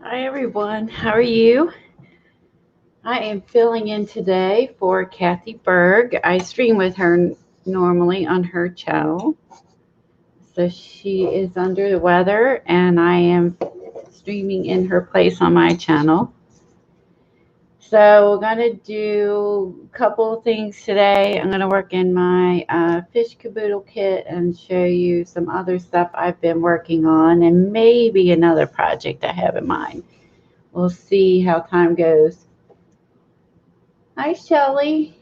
Hi everyone, how are you? I am filling in today for Kathy Berg. I stream with her normally on her channel. So she is under the weather and I am streaming in her place on my channel. So we're going to do a couple of things today. I'm going to work in my Fish Kaboodle kit and show you some other stuff I've been working on and maybe another project I have in mind. We'll see how time goes. Hi, Shelly.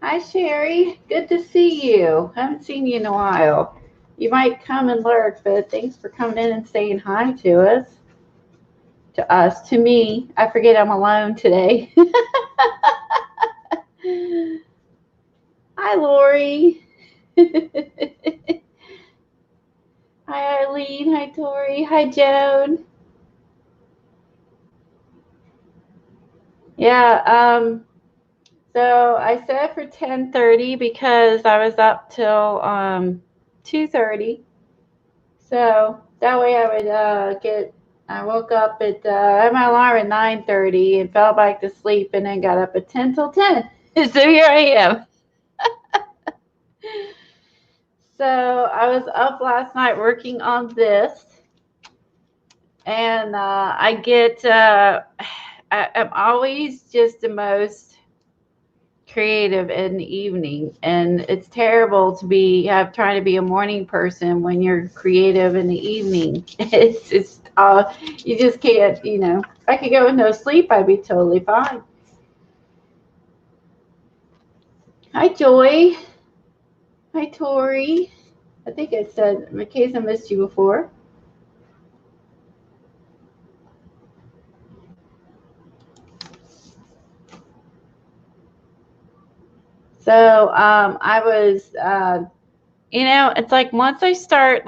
Hi, Sherry. Good to see you. Haven't seen you in a while. You might come and lurk, but thanks for coming in and saying hi to us. To me. I forget I'm alone today. Hi, Lori. Hi, Eileen. Hi, Tori. Hi, Joan. Yeah, so I set for 10:30 because I was up till 2:30. So that way I would I woke up at, I had my alarm at 9:30 and fell back to sleep and then got up at 10 till 10. So here I am. So I was up last night working on this and I'm always just the most creative in the evening, and it's terrible to trying to be a morning person when you're creative in the evening. It's you just can't, if I could go with no sleep I'd be totally fine. Hi, Joy. Hi, Tori. I think I said, in case I missed you before. So I was it's like once I start,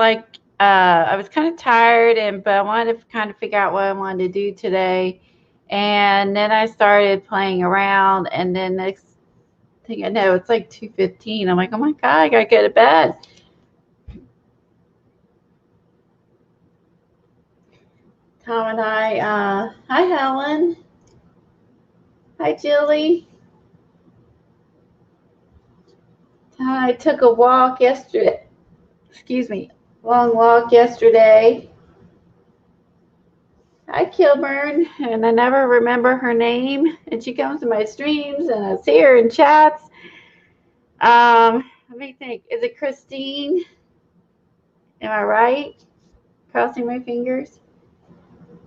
I was kind of tired, but I wanted to kind of figure out what I wanted to do today. And then I started playing around, and then next thing I know, it's like 2:15. I'm like, oh my God, I gotta go to bed. Tom and hi Helen. Hi Jilly. I took a walk yesterday. Excuse me, long walk yesterday. Hi Kilburn, and I never remember her name, and she comes to my streams, and I see her in chats. Let me think. Is it Christine? Am I right? Crossing my fingers.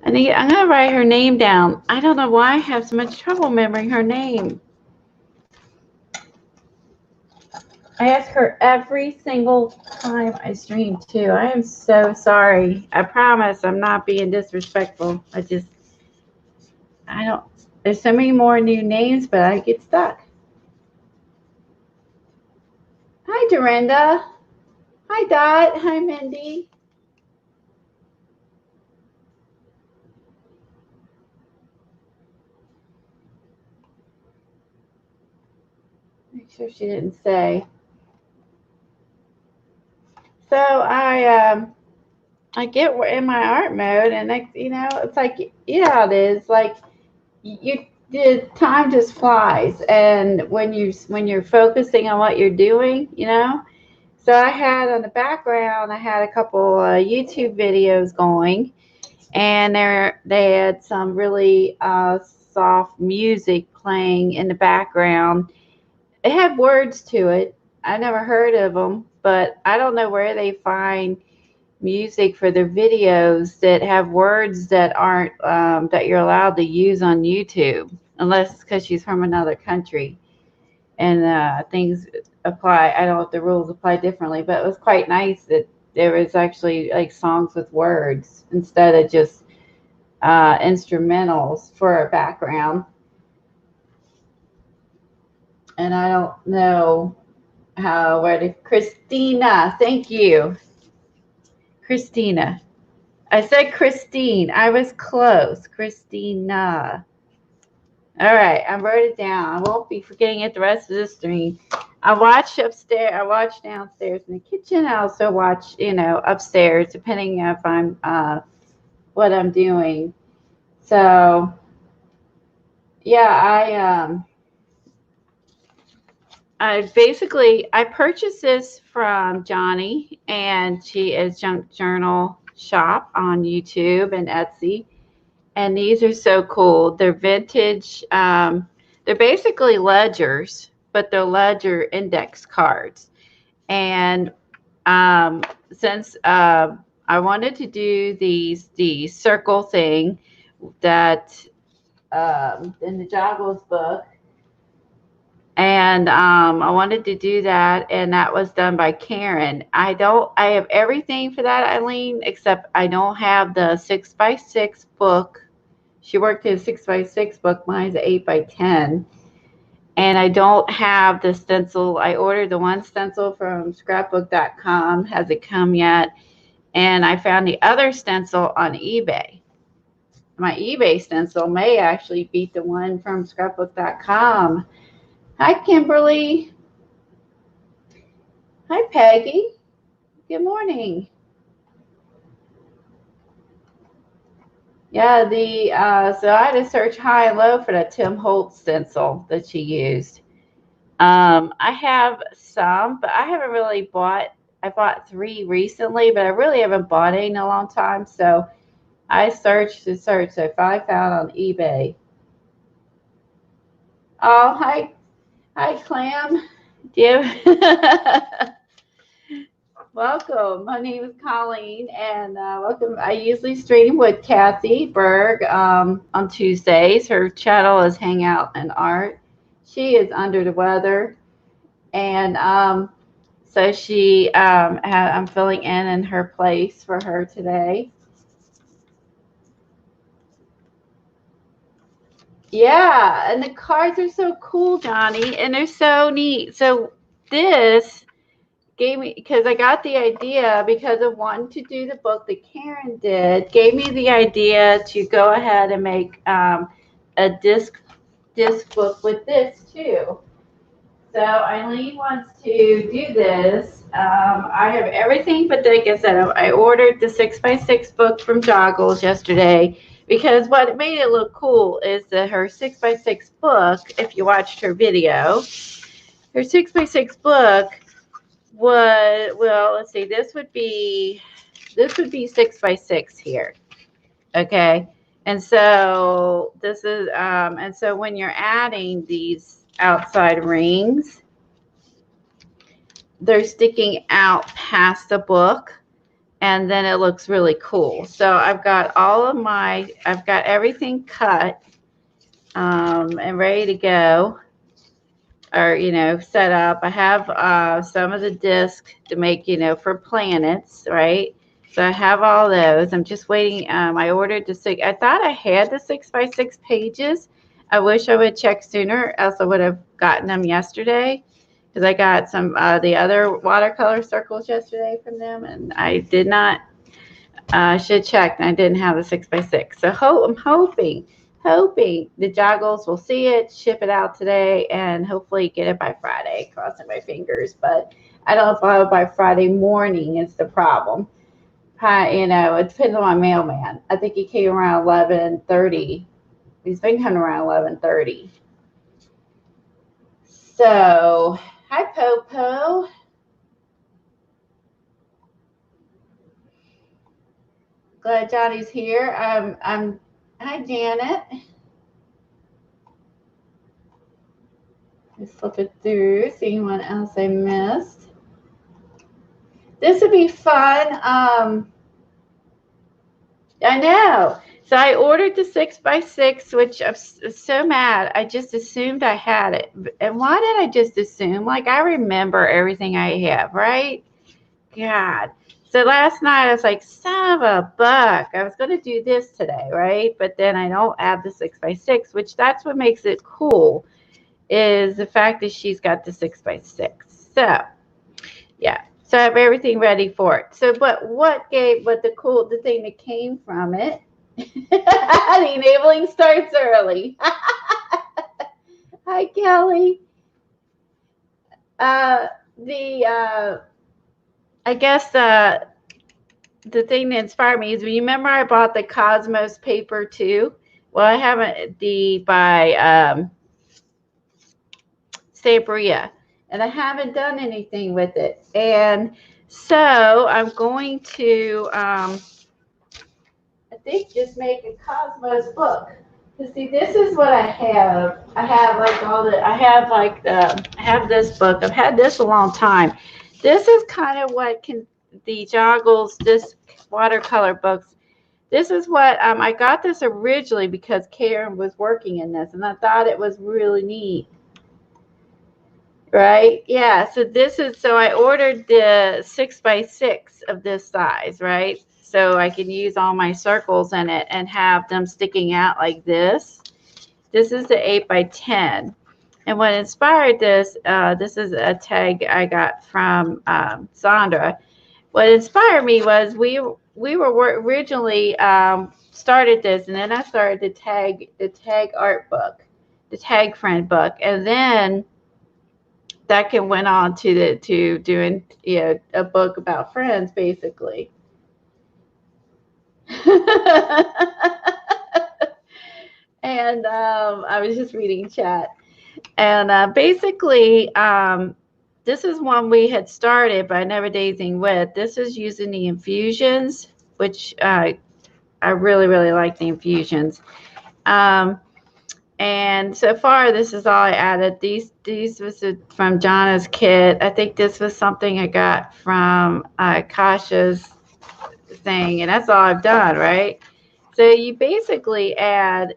I'm gonna write her name down. I don't know why I have so much trouble remembering her name. I ask her every single time I stream too. I am so sorry. I promise I'm not being disrespectful. I don't. There's so many more new names, but I get stuck. Hi, Dorinda. Hi, Dot. Hi, Mindy. Make sure she didn't say. So I get in my art mode, and it's like, it is like the time just flies, and when you're focusing on what you're doing. So I had on the background, I had a couple YouTube videos going, and they had some really soft music playing in the background. It had words to it. I never heard of them, but I don't know where they find music for their videos that have words that aren't that you're allowed to use on YouTube, unless it's because she's from another country and things apply. I don't know if the rules apply differently, but it was quite nice that there was actually like songs with words instead of just instrumentals for a background. And I don't know where to. Christina, thank you. Christina. I said Christine. I was close. Christina. All right, I wrote it down. I won't be forgetting it the rest of the stream. I watch upstairs. I watch downstairs in the kitchen. I also watch, upstairs, depending if I'm what I'm doing. So yeah, I purchased this from Johnny, and she is Junk Journal Shop on YouTube and Etsy. And these are so cool. They're vintage. They're basically ledgers, but they're ledger index cards. And since I wanted to do the circle thing that in the Joggles book, and I wanted to do that, and that was done by Karen. I have everything for that, Eileen, except I don't have the 6x6 book. She worked in a 6x6 book. Mine's an 8x10. And I don't have the stencil. I ordered the one stencil from scrapbook.com. Hasn't come yet. And I found the other stencil on eBay. My eBay stencil may actually beat the one from scrapbook.com. Hi, Kimberly. Hi, Peggy. Good morning. Yeah, so I had to search high and low for that Tim Holtz stencil that she used. I have some, but I haven't really bought. I bought 3 recently, but I really haven't bought any in a long time. So I searched and searched. So I finally found on eBay. Oh, hi, Clam. Do you? Welcome. My name is Colleen, and welcome. I usually stream with Kathy Berg on Tuesdays. Her channel is Hangout and Art. She is under the weather, and so I'm filling in her place for her today. Yeah, and the cards are so cool, Johnny, and they're so neat. So this gave me, because I got the idea because of wanting to do the book that Karen did, gave me the idea to go ahead and make a disc book with this too. So Eileen wants to do this. I have everything, but like I said, I ordered the 6x6 book from Joggles yesterday because what made it look cool is that her 6x6 book, if you watched her video, her 6x6 book would, well, let's see, this would be 6x6 here. Okay. And so this is, and so when you're adding these outside rings, they're sticking out past the book, and then it looks really cool. So I've got I've got everything cut and ready to go, or, set up. I have some of the disc to make, for planets, right? So I have all those. I'm just waiting. I ordered I thought I had the 6x6 pages. I wish I would check sooner, else I would have gotten them yesterday, because I got some the other watercolor circles yesterday from them, and I did not. Should check, and I didn't have the 6x6. So I'm hoping the Joggles will see it, ship it out today, and hopefully get it by Friday. Crossing my fingers, but I don't know if I'll have it by Friday morning. Is the problem. It depends on my mailman. I think he came around 11:30. He's been coming around 11:30. So, hi, Popo. Glad Johnny's here. Hi, Janet. Just flip it through, see anyone else I missed. This would be fun. I know. So I ordered the 6x6, which I'm so mad. I just assumed I had it. And why did I just assume? Like, I remember everything I have, right? God. So last night I was like, son of a buck. I was going to do this today, right? But then I don't have the 6x6, which that's what makes it cool, is the fact that she's got the 6x6. So, yeah. So I have everything ready for it. So, but the thing that came from it, the enabling starts early. Hi, Kelly. The I guess the thing that inspired me is, remember I bought the Cosmos paper too. Well, I haven't by Sabria, and I haven't done anything with it. And so I'm going to, I think, just make a Cosmos book. To see, this is what I have. I have like I have this book. I've had this a long time. This is kind of what the Joggles, this watercolor books. This is what I got this originally because Karen was working in this, and I thought it was really neat. Right? Yeah. So I ordered the 6x6 of this size, right? So I can use all my circles in it and have them sticking out like this. This is the 8x10. And what inspired this, this is a tag I got from Sandra. What inspired me was we were originally started this, and then I started the tag art book, the tag friend book, and then that can went on to doing a book about friends basically. And I was just reading chat, and basically this is one we had started but I never did anything with. This is using the infusions, which I really like the infusions. And so far, this is all I added. These was from Jonna's kit. I think this was something I got from Kasha's thing, and that's all I've done, right? So you basically add,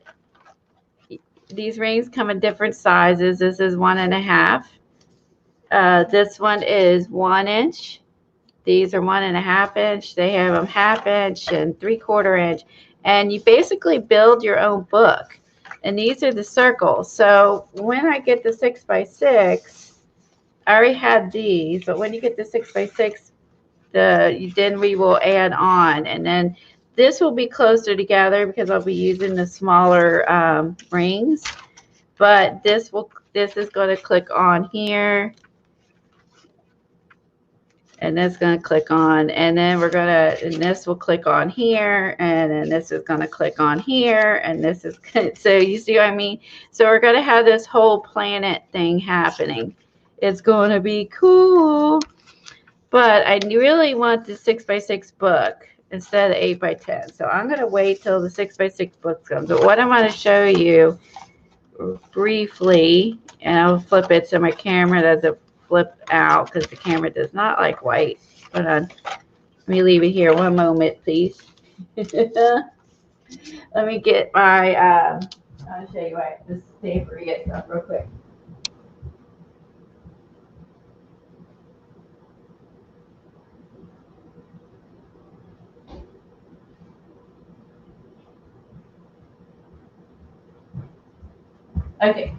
these rings come in different sizes. This is 1.5. This one is 1 inch. These are 1.5 inch. They have them 1/2 inch and 3/4 inch. And you basically build your own book. And these are the circles. So when I get the 6x6, I already had these, but when you get the 6x6, then we will add on. And then this will be closer together because I'll be using the smaller rings. But this is going to click on here. And that's going to click on, and then and this will click on here, and then this is going to click on here, and this is, so you see what I mean? So we're going to have this whole planet thing happening. It's going to be cool. But I really want the 6x6 book instead of 8x10. So I'm going to wait till the 6x6 book comes. But what I'm going to show you briefly, and I'll flip it so my camera doesn't flip out because the camera does not like white. Hold on. Let me leave it here 1 moment, please. Let me get my, I'll show you what this paper gets up real quick. Okay.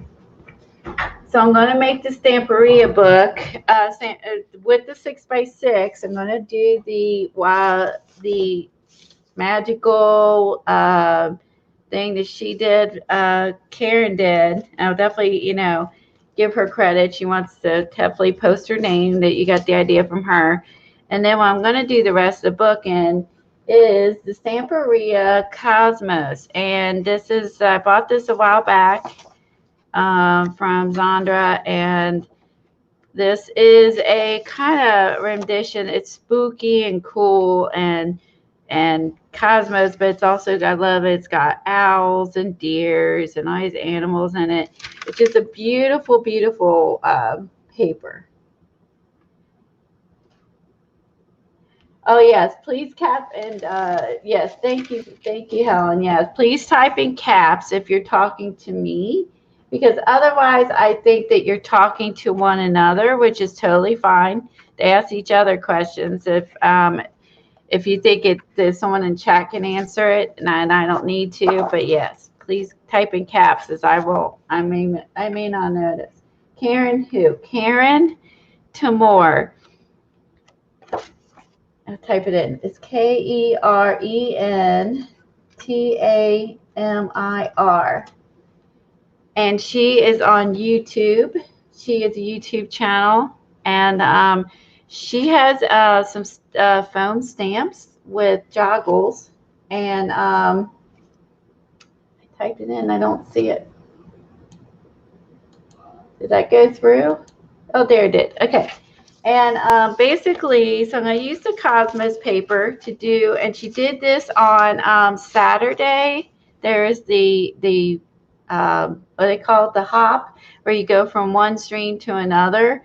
So I'm going to make the Stamperia book with the 6x6. I'm going to do the magical thing that she did, Karen did. I'll definitely, give her credit. She wants to definitely post her name, that you got the idea from her. And then what I'm going to do the rest of the book in is the Stamperia Cosmos. And this is, I bought this a while back from Zandra, and this is a kind of rendition. It's spooky and cool and cosmos, but it's also, I love it, it's got owls and deers and all these animals in it. It's just a beautiful paper. Oh yes, please cap, and yes, thank you, Helen. Yes, please type in caps if you're talking to me, because otherwise I think that you're talking to one another, which is totally fine. They ask each other questions. If you think there's someone in chat can answer it, and I don't need to, but yes, please type in caps, as I may not notice. Karen who? Karen Tamor. I'll type it in. It's KerenTamir. and she is on YouTube. She is a YouTube channel, and she has some foam stamps with joggles, and I typed it in. I don't see it. Did that go through? Oh, there it did. Okay. And basically, so I'm going to use the Cosmos paper to do, and she did this on Saturday. There's the what they call it, the hop, where you go from one stream to another.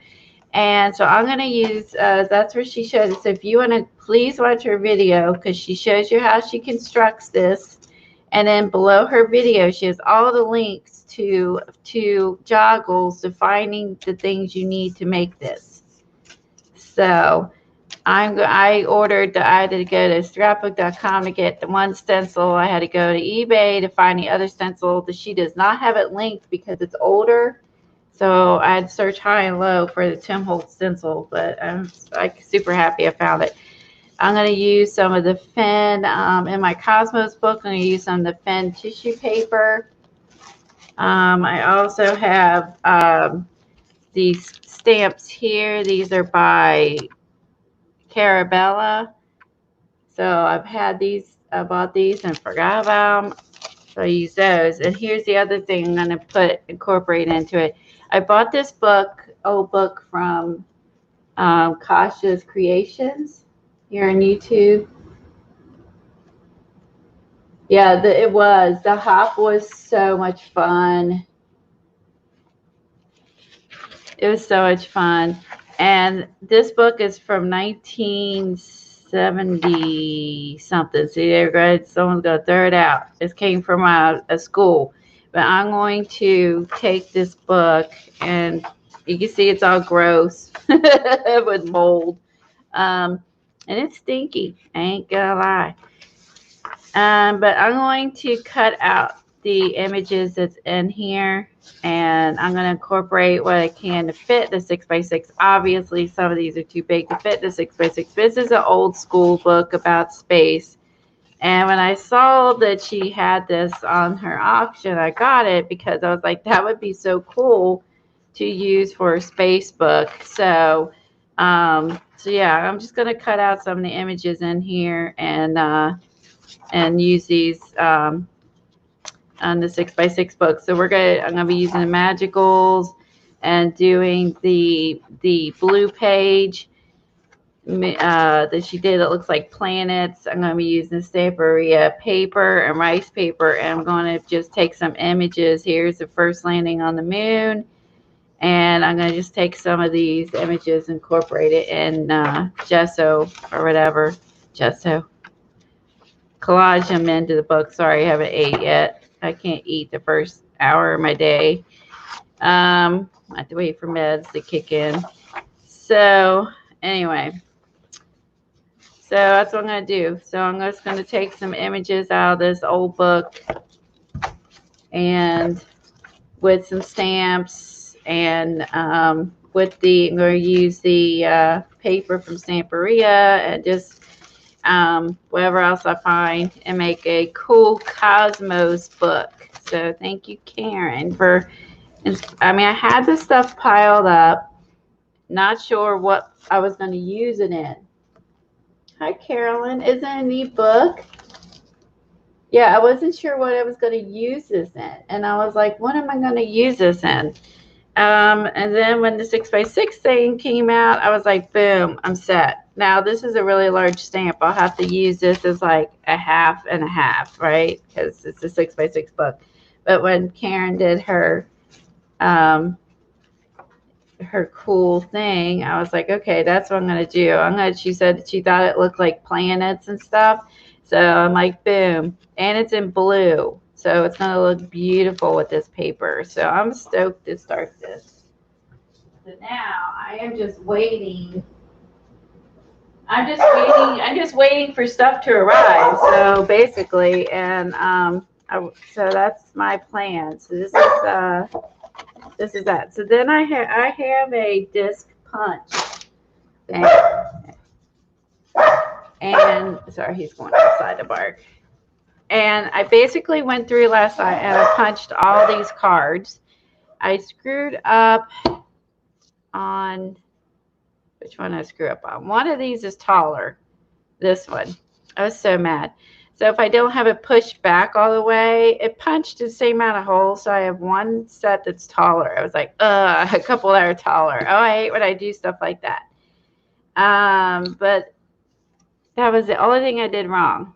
And so I'm going to use, that's where she showed it. So if you want to, please watch her video, because she shows you how she constructs this. And then below her video, she has all the links to joggles, defining the things you need to make this. So I ordered, I had to go to scrapbook.com to get the one stencil. I had to go to eBay to find the other stencil. She does not have it linked because it's older. So I had to search high and low for the Tim Holtz stencil, but I'm like super happy I found it. I'm going to use some of the Finn in my Cosmos book. I'm going to use some of the Finn tissue paper. I also have these stamps here. These are by Carabella. So I've had these, I bought these and forgot about them. So I use those. And here's the other thing I'm going to incorporate into it. I bought this book, old book from Kasha's Creations here on YouTube. Yeah, it was. The hop was so much fun. It was so much fun. And this book is from 1970 something. See there, guys? Someone's going to throw it out. This came from a school. But I'm going to take this book, and you can see it's all gross with mold. And it's stinky. I ain't going to lie. But I'm going to cut out the images that's in here, and I'm going to incorporate what I can to fit the 6x6. Obviously, some of these are too big to fit the 6x6. This is an old school book about space. And when I saw that she had this on her auction, I got it because I was like, that would be so cool to use for a space book. So, so yeah, I'm just going to cut out some of the images in here and use these on the 6x6 book. So I'm gonna be using the magicals and doing the blue page that she did. It looks like planets. I'm gonna be using Stamperia paper and rice paper, and I'm gonna just take some images. Here's the first landing on the moon, and I'm gonna just take some of these images, incorporate it in gesso or whatever, gesso. Collage them into the book. Sorry, I haven't ate yet. I can't eat the first hour of my day. I have to wait for meds to kick in. So anyway, so that's what I'm going to do. So I'm just going to take some images out of this old book and with some stamps, and I'm going to use the paper from Stamperia and just whatever else I find, and make a cool Cosmos book. So thank you, Karen, for, I mean, I had this stuff piled up, not sure what I was going to use it in. Hi, Carolyn. Isn't it a neat book? Yeah, I wasn't sure what I was going to use this in. And I was like, what am I going to use this in? And then when the 6x6 thing came out, I was like, boom, I'm set. Now, this is a really large stamp. I'll have to use this as like a half and a half, right? Because it's a 6x6 book. But when Karen did her cool thing, I was like, okay, that's what I'm going to do. She said that she thought it looked like planets and stuff. So I'm like, boom. And it's in blue. So it's going to look beautiful with this paper. So I'm stoked to start this. So now I am just waiting. I'm just waiting for stuff to arrive. So basically, and so that's my plan. So this is that. So then I have a disc punch thing. And sorry, he's going outside to bark. And I basically went through last night and I punched all these cards. I screwed up on, which one I screw up on? One of these is taller. This one. I was so mad. So if I don't have it pushed back all the way, it punched the same amount of holes. So I have one set that's taller. I was like, a couple that are taller. Oh, I hate when I do stuff like that. But that was the only thing I did wrong.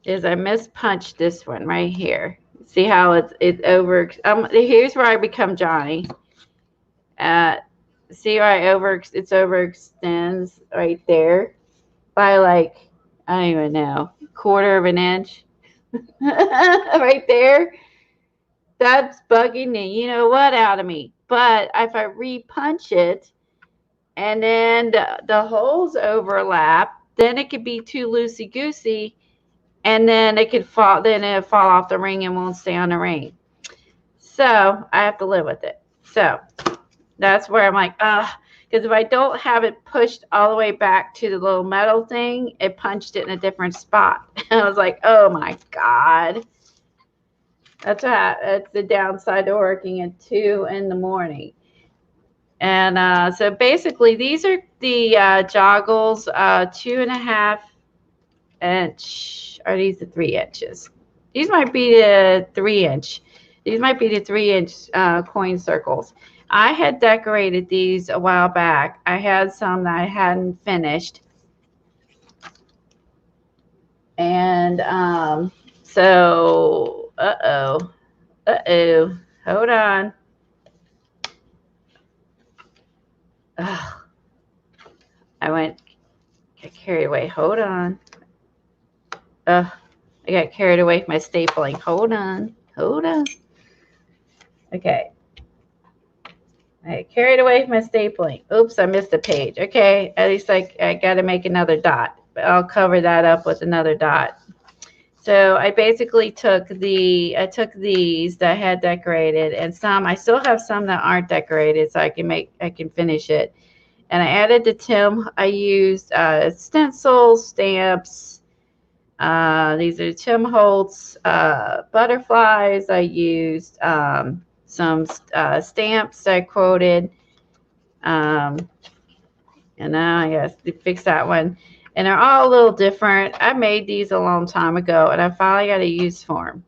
Is I mispunched this one right here. See how it's over. Here's where I become Johnny. See where it overextends right there by like, I don't even know, quarter of an inch. Right there. That's bugging the you know what out of me. But if I repunch it and then the holes overlap, then it could be too loosey goosey, and then it could fall. Then it'll fall off the ring and won't stay on the ring. So I have to live with it. So that's where I'm like, because if I don't have it pushed all the way back to the little metal thing, it punched it in a different spot. And I was like, oh my God. That's the downside to working at 2 in the morning. And so basically, these are the joggles, 2.5 inch. Are these the 3 inches? These might be the 3 inch. These might be the 3 inch coin circles. I had decorated these a while back. I had some that I hadn't finished. And so, hold on. Ugh. Got carried away. Hold on. I got carried away with my stapling. Hold on. Okay. I got carried away with my stapling. Oops, I missed a page. Okay, at least I got to make another dot. But I'll cover that up with another dot. So I basically took these that I had decorated, and I still have some that aren't decorated, so I can finish it. And I added the Tim. I used stencils, stamps. These are Tim Holtz butterflies. I used some stamps I quoted. And now I guess to fix that one. And they're all a little different. I made these a long time ago, and I finally got a use for them.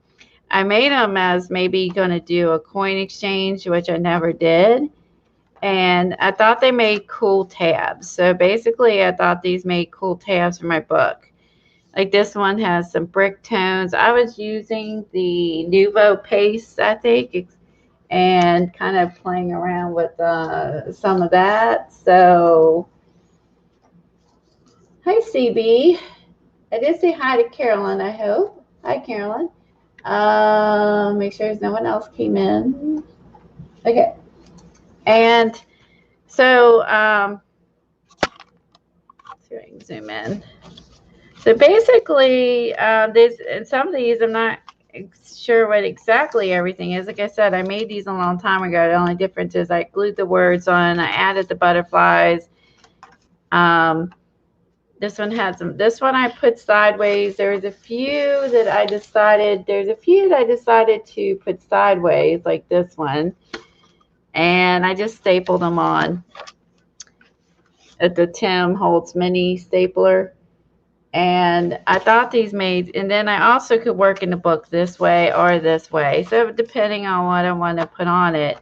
I made them as maybe going to do a coin exchange, which I never did. And I thought they made cool tabs. So basically, I thought these made cool tabs for my book. Like this one has some brick tones. I was using the Nuvo paste, I think, and kind of playing around with some of that. So, hi, CB. I did say hi to Carolyn, I hope. Hi, Carolyn. Make sure there's no one else came in. Okay. And so, let's see if I can zoom in. So basically, some of these, I'm not sure what exactly everything is. Like I said, I made these a long time ago. The only difference is I glued the words on. I added the butterflies. This one had some. This one I put sideways. There's a few that I decided to put sideways, like this one, and I just stapled them on at the Tim Holtz mini stapler. And I thought these made, and then I also could work in the book this way or this way. So depending on what I want to put on it.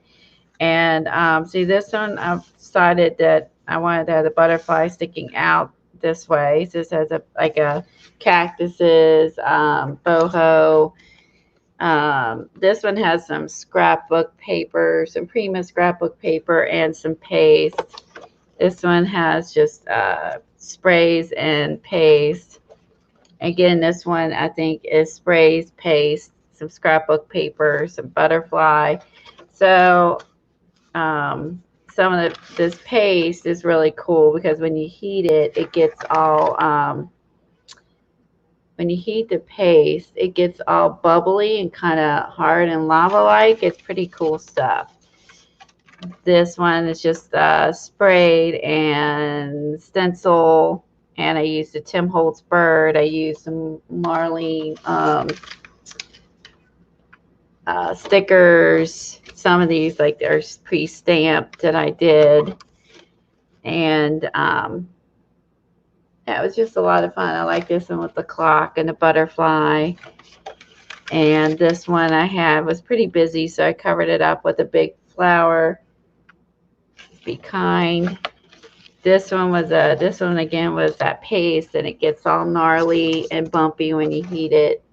And see, this one, I've decided that I wanted to have the butterfly sticking out this way. So this has like a cactuses, boho. This one has some scrapbook paper, some Prima scrapbook paper, and some paste. This one has just sprays and paste. Again, this one I think is sprays, paste, some scrapbook paper, some butterfly. So some of this paste is really cool because when you heat it, it gets all when you heat the paste, it gets all bubbly and kind of hard and lava-like. It's pretty cool stuff. This one is just sprayed and stencil And I used a Tim Holtz bird. I used some Marlene stickers. Some of these, like, they're pre-stamped that I did. And yeah, it was just a lot of fun. I like this one with the clock and the butterfly. And this one I had was pretty busy, so I covered it up with a big flower. Be kind. This one again was that paste, and it gets all gnarly and bumpy when you heat it.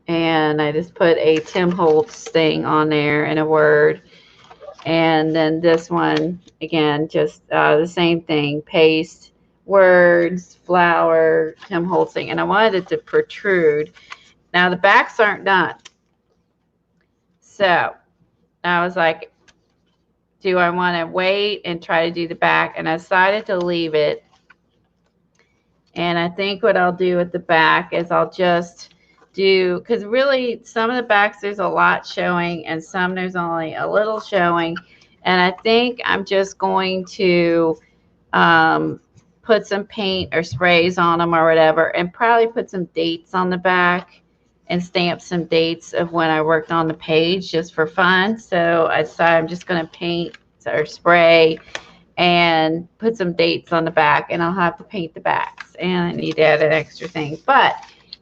And I just put a Tim Holtz thing on there and a word. And then this one, again, just the same thing, paste, words, flower, Tim Holtz thing. And I wanted it to protrude. Now the backs aren't done. So I was like, do I want to wait and try to do the back? And I decided to leave it. And I think what I'll do with the back is I'll just do, because really some of the backs there's a lot showing and some there's only a little showing. And I think I'm just going to put some paint or sprays on them or whatever, and probably put some dates on the back and stamp some dates of when I worked on the page just for fun. So I decided I'm just going to paint or spray and put some dates on the back, and I'll have to paint the backs, and I need to add an extra thing. But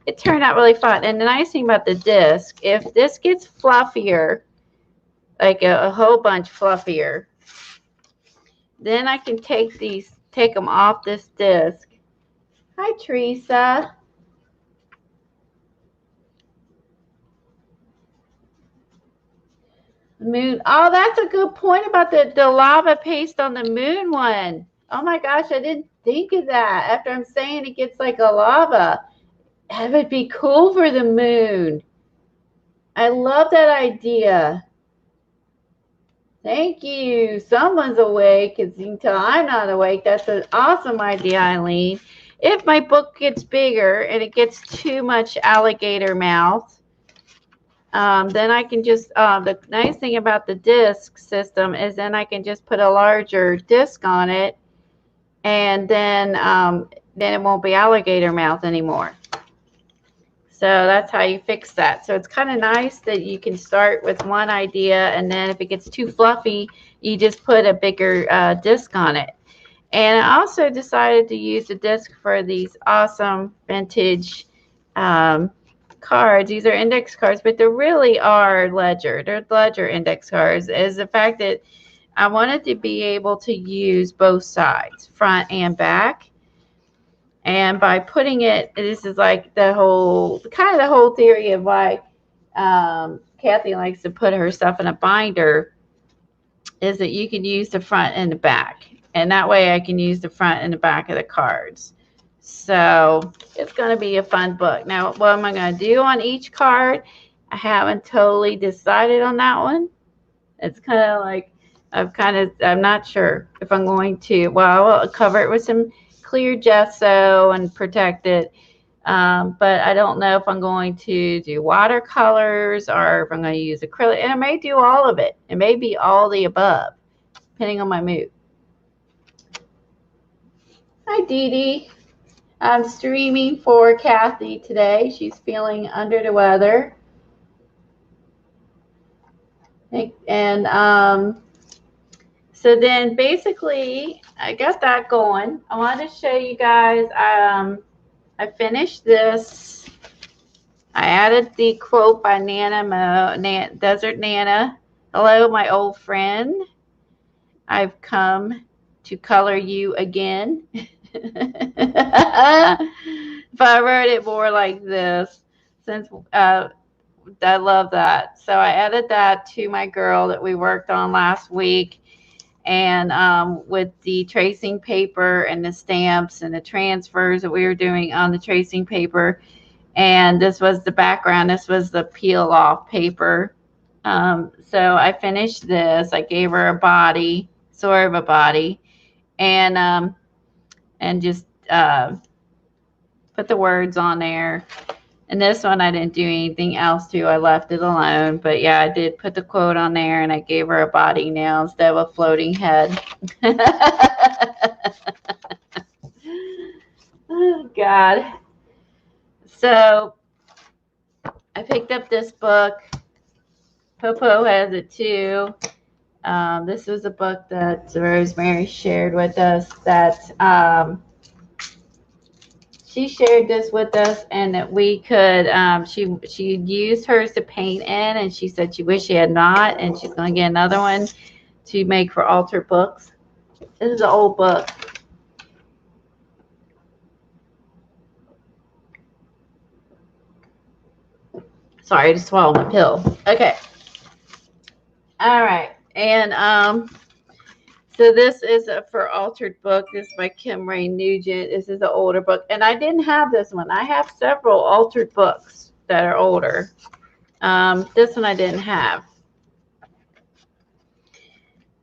it turned out really fun. And the nice thing about the disc, if this gets fluffier, like a whole bunch fluffier, then I can take them off this disc. Hi, Teresa. Moon. Oh, that's a good point about the lava paste on the moon one. Oh my gosh, I didn't think of that. After I'm saying it gets like a lava, that would be cool for the moon. I love that idea. Thank you. Someone's awake, because you can tell I'm not awake. That's an awesome idea, Eileen. If my book gets bigger and it gets too much alligator mouth, then I can just, the nice thing about the disc system is then I can just put a larger disc on it, and then it won't be alligator mouth anymore. So that's how you fix that. So it's kind of nice that you can start with one idea, and then if it gets too fluffy, you just put a bigger disc on it. And I also decided to use a disc for these awesome vintage cards. These are index cards, but they really are ledger. They're ledger index cards. Is the fact that I wanted to be able to use both sides, front and back. And by putting it, this is like the whole theory of why Kathy likes to put her stuff in a binder, is that you can use the front and the back. And that way I can use the front and the back of the cards. So it's going to be a fun book. Now, what am I going to do on each card? I haven't totally decided on that one. It's kind of like, I'm not sure if I'm going to, well, I'll cover it with some clear gesso and protect it. But I don't know if I'm going to do watercolors or if I'm going to use acrylic. And I may do all of it. It may be all the above, depending on my mood. Hi, Dee Dee. I'm streaming for Kathy today. She's feeling under the weather. And so then basically I got that going. I wanted to show you guys, I finished this. I added the quote by Desert Nana. Hello, my old friend. I've come to color you again. If I wrote it more like this, since I love that. So I added that to my girl that we worked on last week. And with the tracing paper and the stamps and the transfers that we were doing on the tracing paper. And this was the background. This was the peel off paper. So I finished this. I gave her a body, sort of a body, and just put the words on there. And this one I didn't do anything else to. I left it alone. But yeah, I did put the quote on there, and I gave her a body now instead of a floating head. God. So I picked up this book. Popo has it too. This was a book that Rosemary shared with us that she shared this with us, and that we could she used hers to paint in, and she said she wished she had not, and she's going to get another one to make for altered books. This is an old book. Sorry, I just swallowed my pill. Okay. All right. And so this is for altered book. This is by Kim Ray Nugent. This is an older book, and I didn't have this one. I have several altered books that are older. This one I didn't have.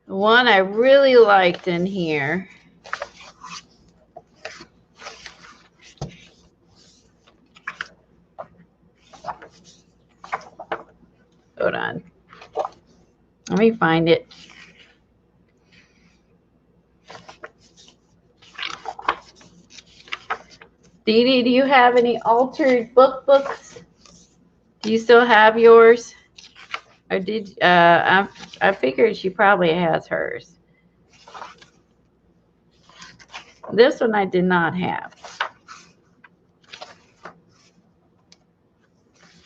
One I really liked in here. Hold on. Let me find it. Dee Dee, do you have any altered books? Do you still have yours? Or did I figured she probably has hers. This one I did not have.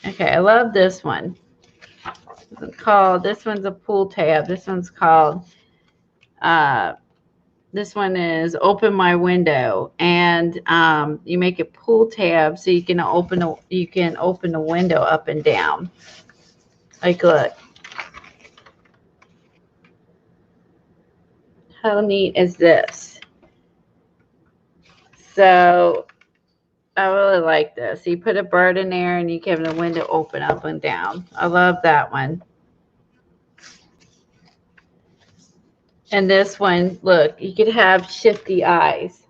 Okay, I love this one. This one's a pool tab. This one's called this one is Open My Window, and you make a pool tab so you can open the window up and down. Like, look. How neat is this? So I really like this. You put a bird in there and you can have the window open up and down. I love that one. And this one, look, you could have shifty eyes.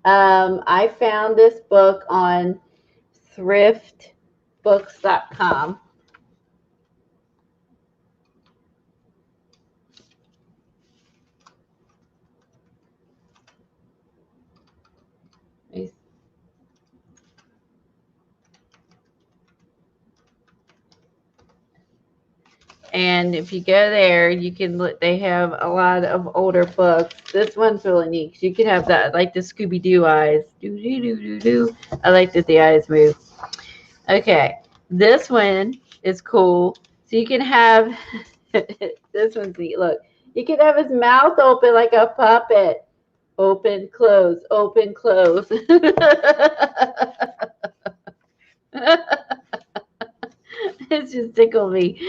I found this book on thriftbooks.com. And if you go there, you can look. They have a lot of older books. This one's really neat. You could have that, like the Scooby-Doo eyes. Do do do do do. I like that the eyes move. Okay, this one is cool. So you can have this one's neat. Look, you can have his mouth open like a puppet. Open, close, open, close. It's just tickled me.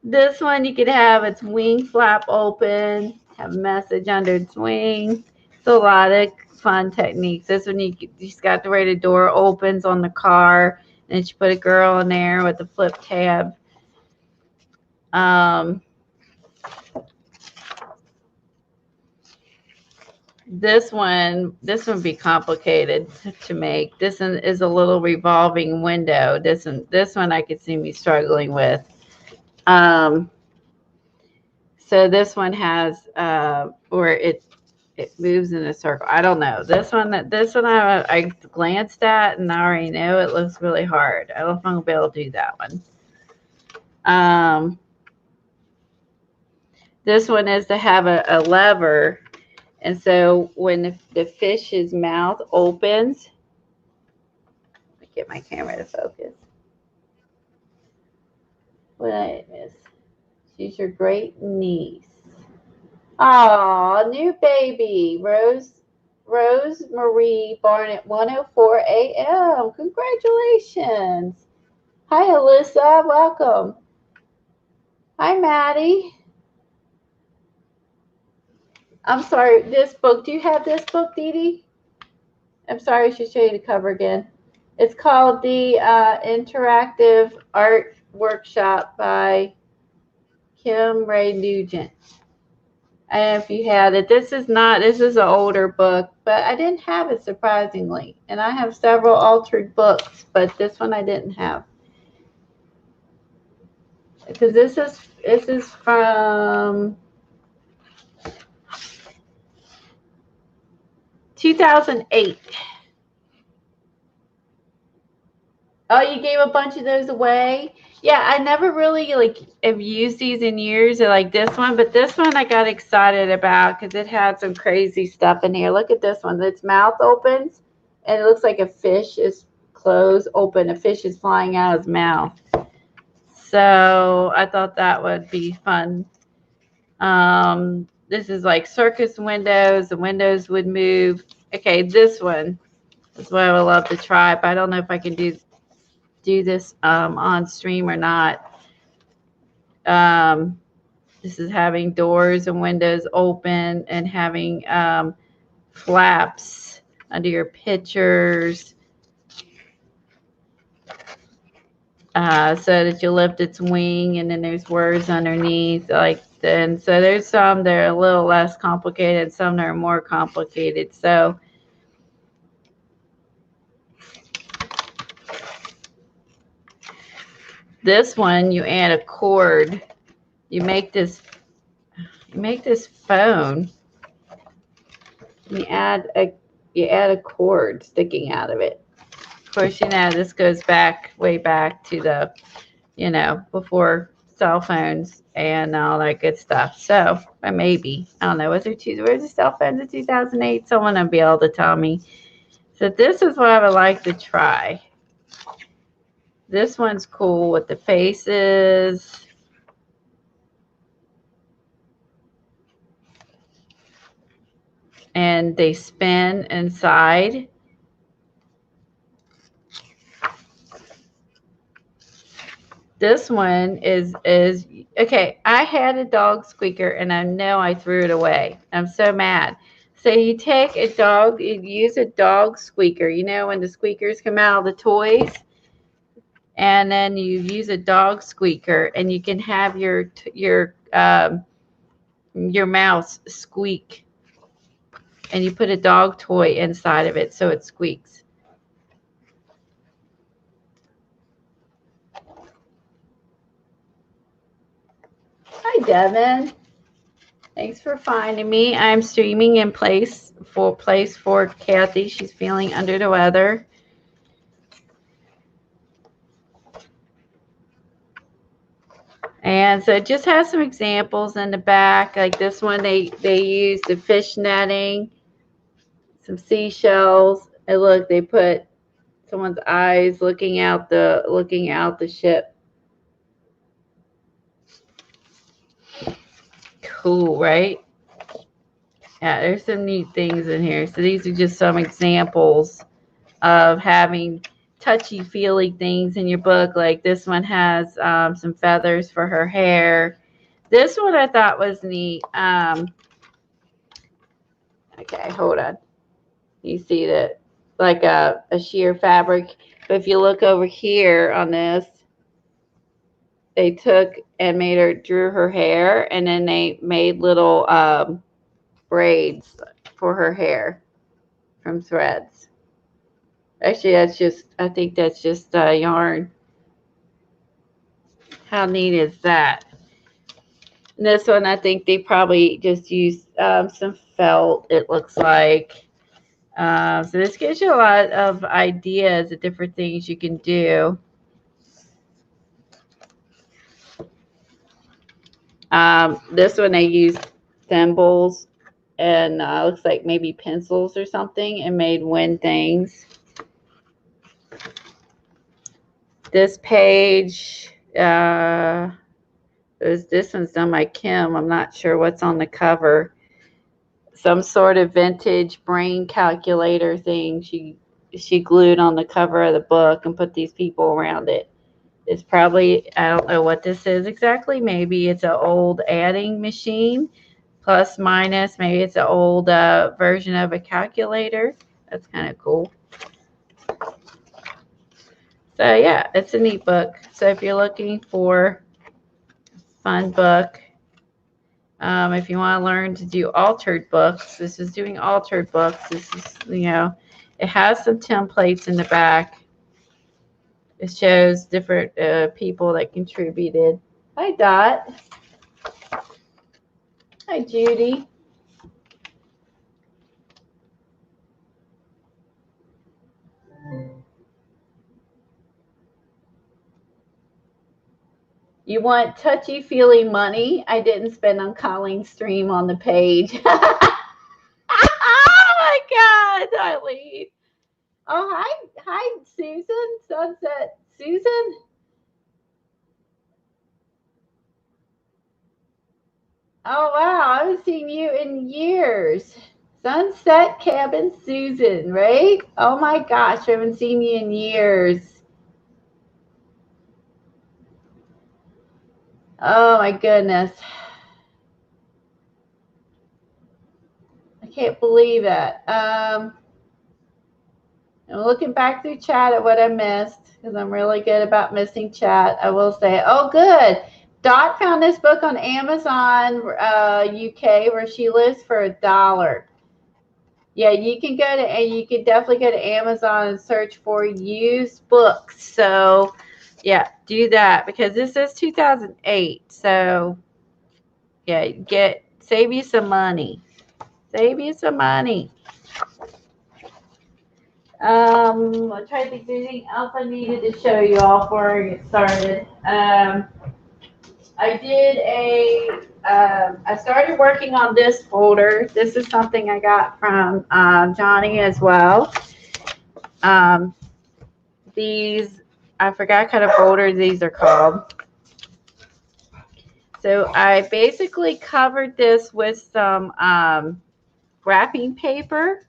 This one you could have its wing flap open, have a message under its wing. It's a lot of fun techniques. This one you just got the way the door opens on the car, and you put a girl in there with the flip tab. This one would be complicated to make. This one is a little revolving window. This one I could see me struggling with. So this one has where it moves in a circle. I don't know. This one I glanced at and I already know it looks really hard. I don't know if I'm gonna be able to do that one. This one is to have a lever. And so when the fish's mouth opens, let me get my camera to focus. What is? She's your great niece. Oh, new baby, Rose Marie Barnett, 104 a.m. Congratulations. Hi, Alyssa. Welcome. Hi, Maddie. I'm sorry, this book. Do you have this book, Dee Dee? I'm sorry, I should show you the cover again. It's called The Interactive Art Workshop by Kim Ray Nugent. I don't know if you had it. This is an older book, but I didn't have it, surprisingly. And I have several altered books, but this one I didn't have. Because this is from 2008. Oh, you gave a bunch of those away? Yeah, I never really like have used these in years, or like this one, but this one I got excited about because it had some crazy stuff in here. Look at this one. Its mouth opens and it looks like a fish is closed open. A fish is flying out of his mouth. So I thought that would be fun. This is like circus windows. The windows would move. Okay, this one is what I would love to try, but I don't know if I can do this on stream or not. This is having doors and windows open and having flaps under your pictures so that you lift its wing, and then there's words underneath. And so there's some that are a little less complicated, some that are more complicated. So this one, you add a cord. You make this phone. You add a cord sticking out of it. Of course, you know this goes back way back to the, before cell phones and all that good stuff. So, or maybe I don't know. Where's the cell phones in 2008? Someone will be able to tell me. So this is what I would like to try. This one's cool with the faces. And they spin inside. This one is okay. I had a dog squeaker and I know I threw it away. I'm so mad. So you take you use a dog squeaker, when the squeakers come out of the toys, and then you use a dog squeaker and you can have your mouse squeak, and you put a dog toy inside of it so it squeaks. Hi, Devin. Thanks for finding me. I'm streaming in place for Kathy. She's feeling under the weather. And so it just has some examples in the back. Like this one, they use the fish netting, some seashells, and look, they put someone's eyes looking out the ship. Cool, right? Yeah, there's some neat things in here. So these are just some examples of having touchy-feely things in your book. Like this one has some feathers for her hair. This one I thought was neat. Okay, hold on. You see that, like a sheer fabric. But if you look over here on this, they took and drew her hair, and then they made little braids for her hair from threads. Actually, I think that's just yarn. How neat is that? And this one, I think they probably just used some felt, it looks like. So this gives you a lot of ideas of different things you can do. This one, they used thimbles and looks like maybe pencils or something, and made wind things. This page, this one's done by Kim. I'm not sure what's on the cover. Some sort of vintage brain calculator thing she glued on the cover of the book and put these people around it. It's probably, I don't know what this is exactly. Maybe it's an old adding machine, plus minus. Maybe it's an old version of a calculator. That's kind of cool. So yeah, it's a neat book. So if you're looking for a fun book, if you want to learn to do altered books, this is doing altered books. This is, it has some templates in the back. It shows different people that contributed. Hi, Dot. Hi, Judy. You want touchy-feely money? I didn't spend on Colleen's stream on the page. Oh my God, Eileen. Oh, hi, Susan, Sunset Susan. Oh wow, I haven't seen you in years. Sunset Cabin Susan, right? Oh my gosh, I haven't seen you in years. Oh my goodness. I can't believe it. I'm looking back through chat at what I missed because I'm really good about missing chat. I will say, oh, good. Dot found this book on Amazon UK where she lives for $1. Yeah, you can go to, and you can definitely go to Amazon and search for used books. So, yeah, do that because this is 2008. So, yeah, save you some money. Save you some money. I tried to think of anything else I needed to show you all before I get started. I did I started working on this folder. This is something I got from Johnny as well. These, I forgot what kind of folders these are called. So I basically covered this with some wrapping paper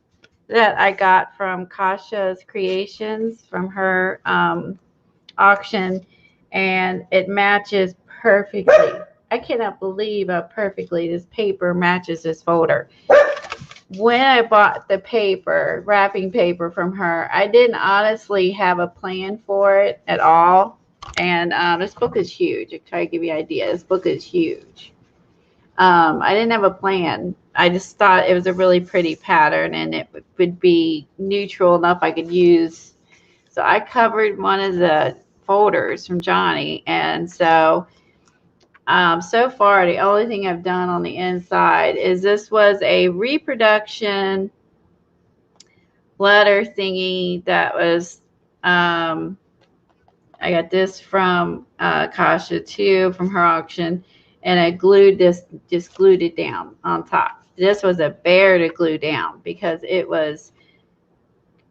that I got from Kasha's Creations from her auction, and it matches perfectly. I cannot believe how perfectly this paper matches this folder. When I bought the paper, wrapping paper from her, I didn't honestly have a plan for it at all. And this book is huge. I try to give you an idea. This book is huge. I didn't have a plan. I just thought it was a really pretty pattern and it would be neutral enough I could use. So I covered one of the folders from Johnny. And so so far, the only thing I've done on the inside is this was a reproduction letter thingy that was, I got this from Kasha too, from her auction, and I glued this, just glued it down on top. This was a bear to glue down because it was,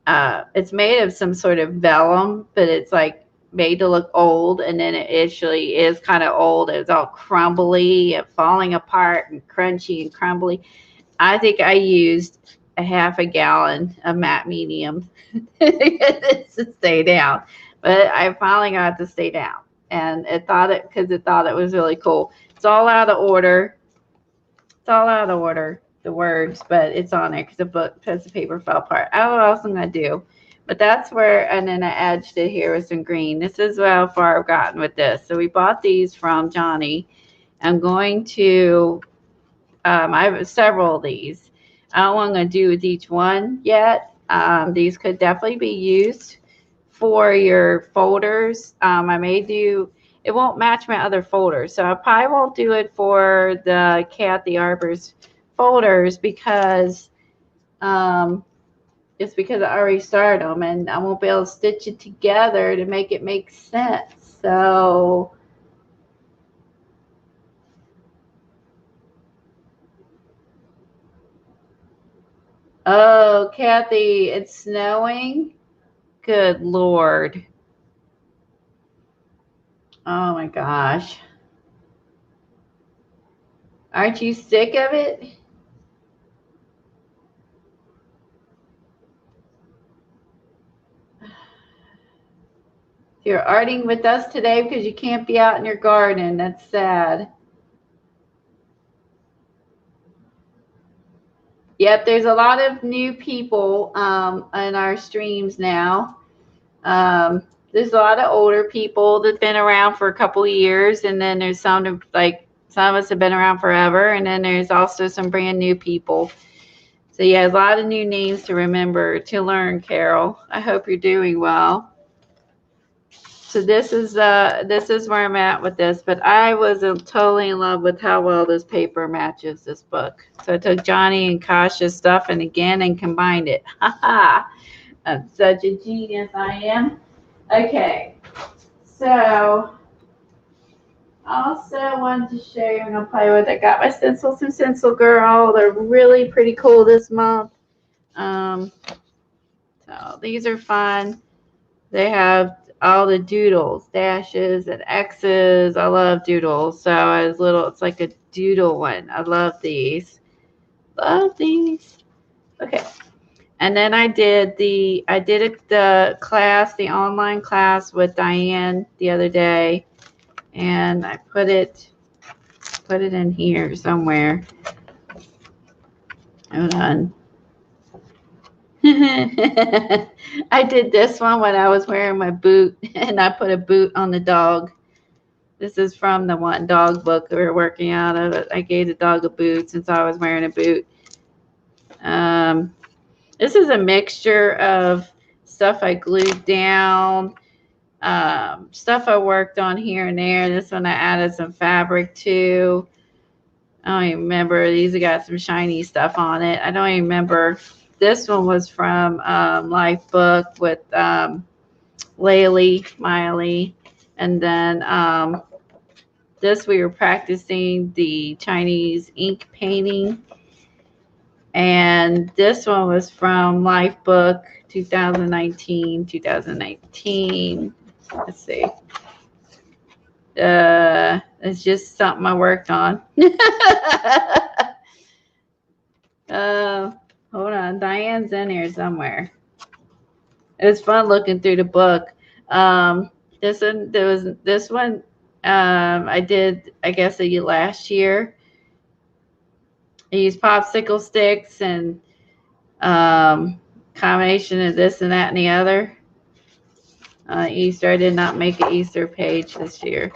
it's made of some sort of vellum, but it's like made to look old, and then it actually is kind of old. It's all crumbly and falling apart and crunchy and crumbly. I think I used a half a gallon of matte medium to stay down, but I finally got to stay down, and it thought it because it thought it was really cool. It's all out of order. It's all out of order, the words, but it's on there because the paper fell apart. I don't know what else I'm going to do. But that's where, and then I edged it here with some green. This is how far I've gotten with this. So we bought these from Johnny. I'm going to, I have several of these. I don't know what I'm going to do with each one yet. These could definitely be used for your folders. I may do, it won't match my other folders. So I probably won't do it for the Kathy Arbors folders because it's because I already started them and I won't be able to stitch it together to make it make sense. So oh, Kathy, it's snowing. Good Lord. Oh my gosh. Aren't you sick of it? You're arting with us today because you can't be out in your garden. That's sad. Yep, there's a lot of new people in our streams now. There's a lot of older people that've been around for a couple years, and then there's some of us have been around forever, and then there's also some brand new people. So yeah, a lot of new names to remember, to learn, Carol. I hope you're doing well. So this is where I'm at with this, but I was totally in love with how well this paper matches this book. So I took Johnny and Kasha's stuff and combined it. Ha ha! I'm such a genius, I am. Okay, so Also wanted to show you, I'm going to play with. I got my stencils from Stencil Girl. They're really pretty cool this month. So these are fun. They have all the doodles, dashes and X's. I love doodles. So as little, it's like a doodle one. I love these. Love these. Okay. And then I did the class, the online class with Diane the other day, and I put it in here somewhere. Hold on. I did this one when I was wearing my boot, and I put a boot on the dog. This is from the one dog book we were working out of. I gave the dog a boot since I was wearing a boot. This is a mixture of stuff I glued down, stuff I worked on here and there. This one I added some fabric to. I don't even remember. These have got some shiny stuff on it. I don't even remember. This one was from Life Book with Laylee, Miley. And then this we were practicing the Chinese ink painting. And this one was from Life Book 2019. Let's see. It's just something I worked on. Hold on. Diane's in here somewhere. It was fun looking through the book. This one I did, I guess, last year. I used popsicle sticks and combination of this and that and the other. Easter. I did not make an Easter page this year.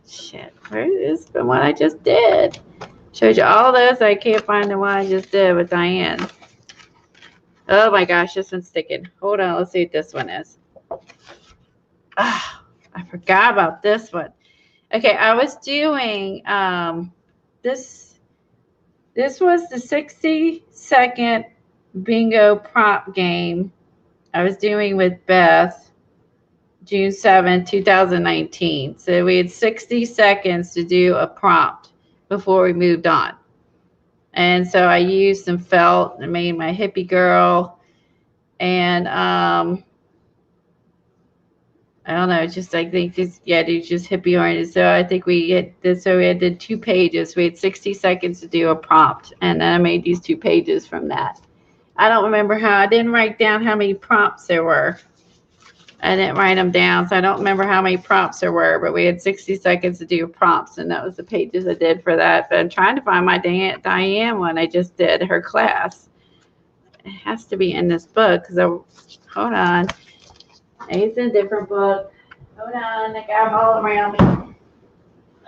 Shit, where is the one I just did? Showed you all those. I can't find the one I just did with Diane. Oh my gosh, this one's sticking. Hold on, let's see what this one is. Ah, I forgot about this one. Okay, I was doing this. This was the 60-second bingo prompt game I was doing with Beth. June 7, 2019. So we had 60 seconds to do a prompt before we moved on. And so I used some felt and made my hippie girl. And I don't know, just I think just just hippie oriented. So I think we did 2 pages. We had 60 seconds to do a prompt, and then I made these 2 pages from that. I don't remember I didn't write down how many prompts there were. I didn't write them down, so I don't remember how many prompts there were, but we had 60 seconds to do prompts, and that was the pages I did for that. But I'm trying to find my Diane one I just did, her class. It has to be in this book, because hold on. It's in a different book. Hold on, I got them all around me.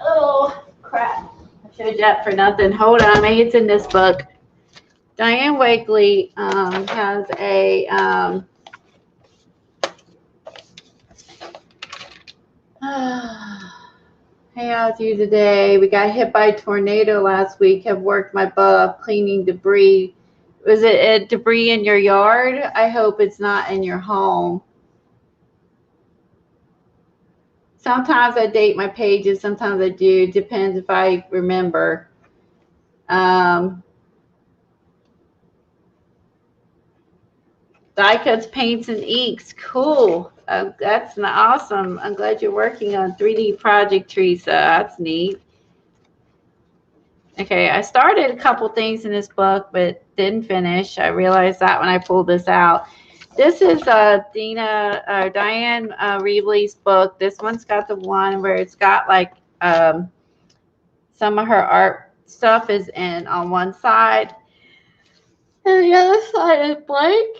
Oh, crap. I showed you that for nothing. Hold on, maybe it's in this book. Diane Wakely has a... Hey, how's you today? We got hit by a tornado last week. Have worked my butt off cleaning debris. Was it debris in your yard? I hope it's not in your home. Sometimes I date my pages. Sometimes I do. Depends if I remember. Die cuts, paints, and inks. Cool. That's awesome. I'm glad you're working on 3D project, Teresa. That's neat. Okay, I started a couple things in this book, but didn't finish. I realized that when I pulled this out. This is Diane Reevely's book. This one's got the one where it's got like some of her art stuff is in on one side, and the other side is blank.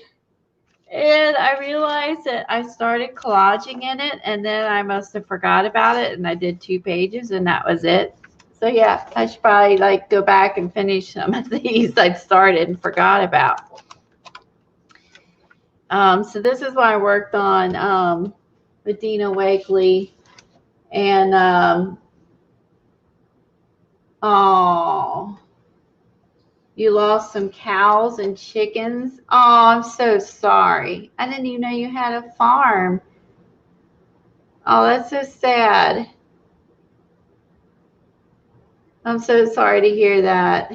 And I realized that I started collaging in it, and then I must have forgot about it, and I did 2 pages, and that was it. So yeah, I should probably go back and finish some of these I've started and forgot about. So this is what I worked on with Dina Wakely, and oh, you lost some cows and chickens. Oh, I'm so sorry. I didn't even know you had a farm. Oh, that's so sad. I'm so sorry to hear that.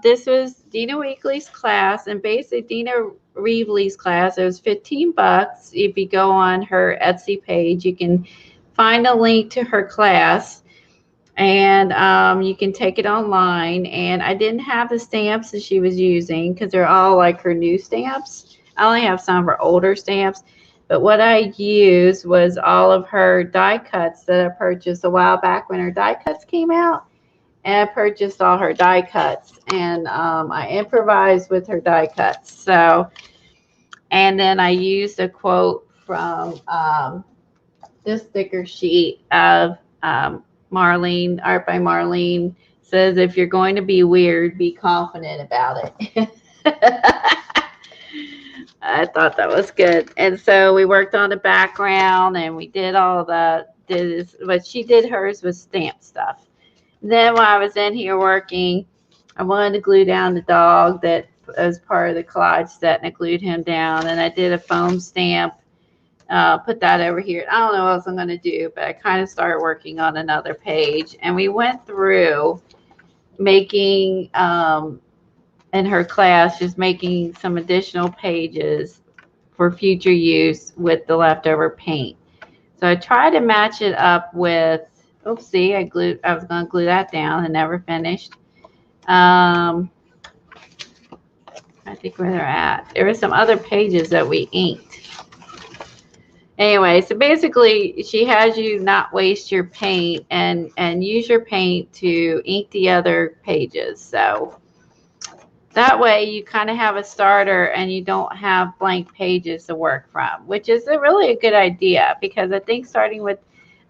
This was Dina Weekly's class, and basically Dina Reevely's class. It was 15 bucks. If you go on her Etsy page, you can find a link to her class, and you can take it online. And I didn't have the stamps that she was using because they're all like her new stamps. I only have some of her older stamps. But what I used was all of her die cuts that I purchased a while back when her die cuts came out, and I purchased all her die cuts, and I improvised with her die cuts. So, and then I used a quote from this sticker sheet of Marlene, art by Marlene, says, "If you're going to be weird, be confident about it." I thought that was good. And so we worked on the background, and we did all the, but she did hers with stamp stuff. Then while I was in here working, I wanted to glue down the dog that was part of the collage set, and I glued him down. And I did a foam stamp, put that over here. I don't know what else I'm going to do, but I kind of started working on another page. And we went through making, in her class, just making some additional pages for future use with the leftover paint. So I tried to match it up with, oopsie, I was going to glue that down and never finished. I think where they're at. There were some other pages that we inked. Anyway, so basically she has you not waste your paint and use your paint to ink the other pages. So that way you kind of have a starter and you don't have blank pages to work from, which is really a good idea, because I think starting with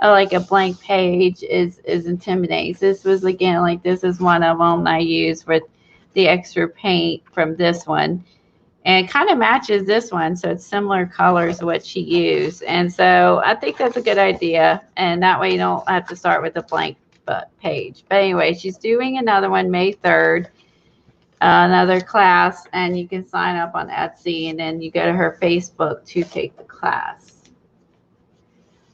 like a blank page is intimidating. So this was, again, like, this is one of them I used with the extra paint from this one, and it kind of matches this one, so it's similar colors to what she used. And so I think that's a good idea, and that way you don't have to start with a blank page. But anyway, she's doing another one May 3rd, another class, and you can sign up on Etsy, and then you go to her Facebook to take the class.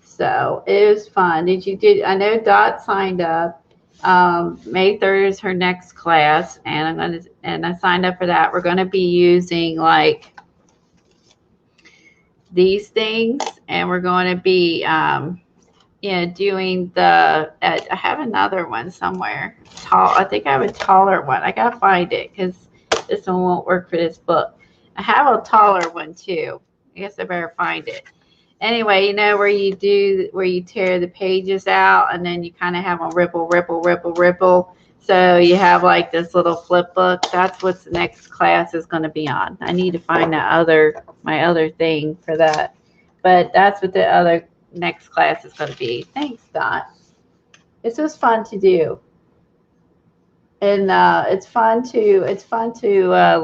So it was fun. I know Dot signed up. May 3rd is her next class, and I signed up for that. We're going to be using like these things, and we're going to be doing the, I have another one somewhere. I think I have a taller one. I got to find it because this one won't work for this book. I have a taller one too. I guess I better find it. Anyway, where you tear the pages out, and then you kind of have a ripple, ripple, ripple, ripple. So you have like this little flip book. That's what the next class is going to be on. I need to find my other thing for that. But that's what the other next class is going to be. Thanks, Dot. It's just fun to do. And it's fun to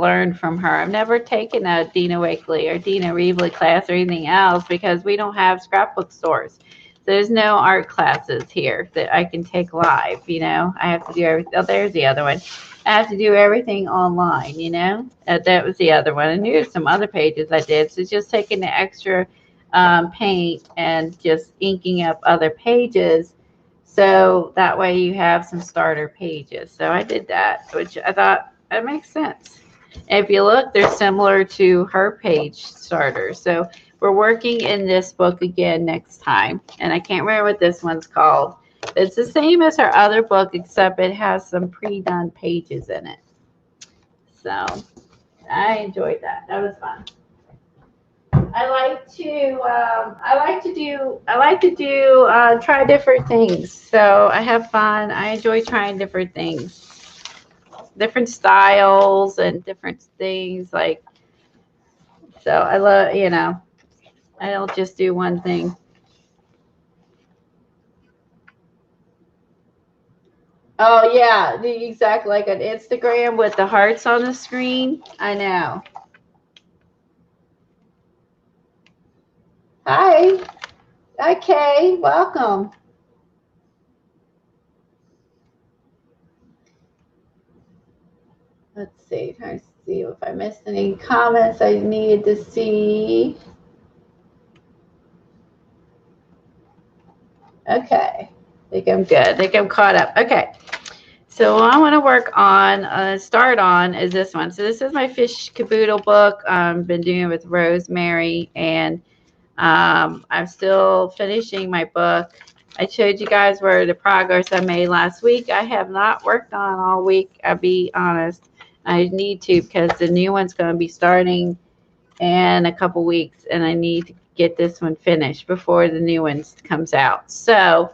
learn from her. I've never taken a Dina Wakely or Dina Reevely class or anything else because we don't have scrapbook stores. There's no art classes here that I can take live. I have to do everything. Oh, there's the other one. I have to do everything online. That was the other one. And here's some other pages I did. So just taking the extra paint and just inking up other pages. So that way you have some starter pages. So I did that, which I thought that makes sense. If you look, they're similar to her page starters. So we're working in this book again next time. And I can't remember what this one's called. It's the same as her other book, except it has some pre-done pages in it. So I enjoyed that. That was fun. I like to do try different things. So I have fun. I enjoy trying different things, different styles and different things. So I love, I don't just do one thing. Oh yeah, exactly, like an Instagram with the hearts on the screen. I know. Hi. Okay, welcome. Let's see. Trying to see if I missed any comments I needed to see. Okay. I think I'm good. I think I'm caught up. Okay. So what I want to work on, start on, is this one. So this is my Fish Kaboodle book. I've been doing it with Rosemary, and I'm still finishing my book. I showed you guys where the progress I made last week. I have not worked on all week. I'll be honest. I need to, because the new one's going to be starting in a couple weeks, and I need to get this one finished before the new one comes out. So,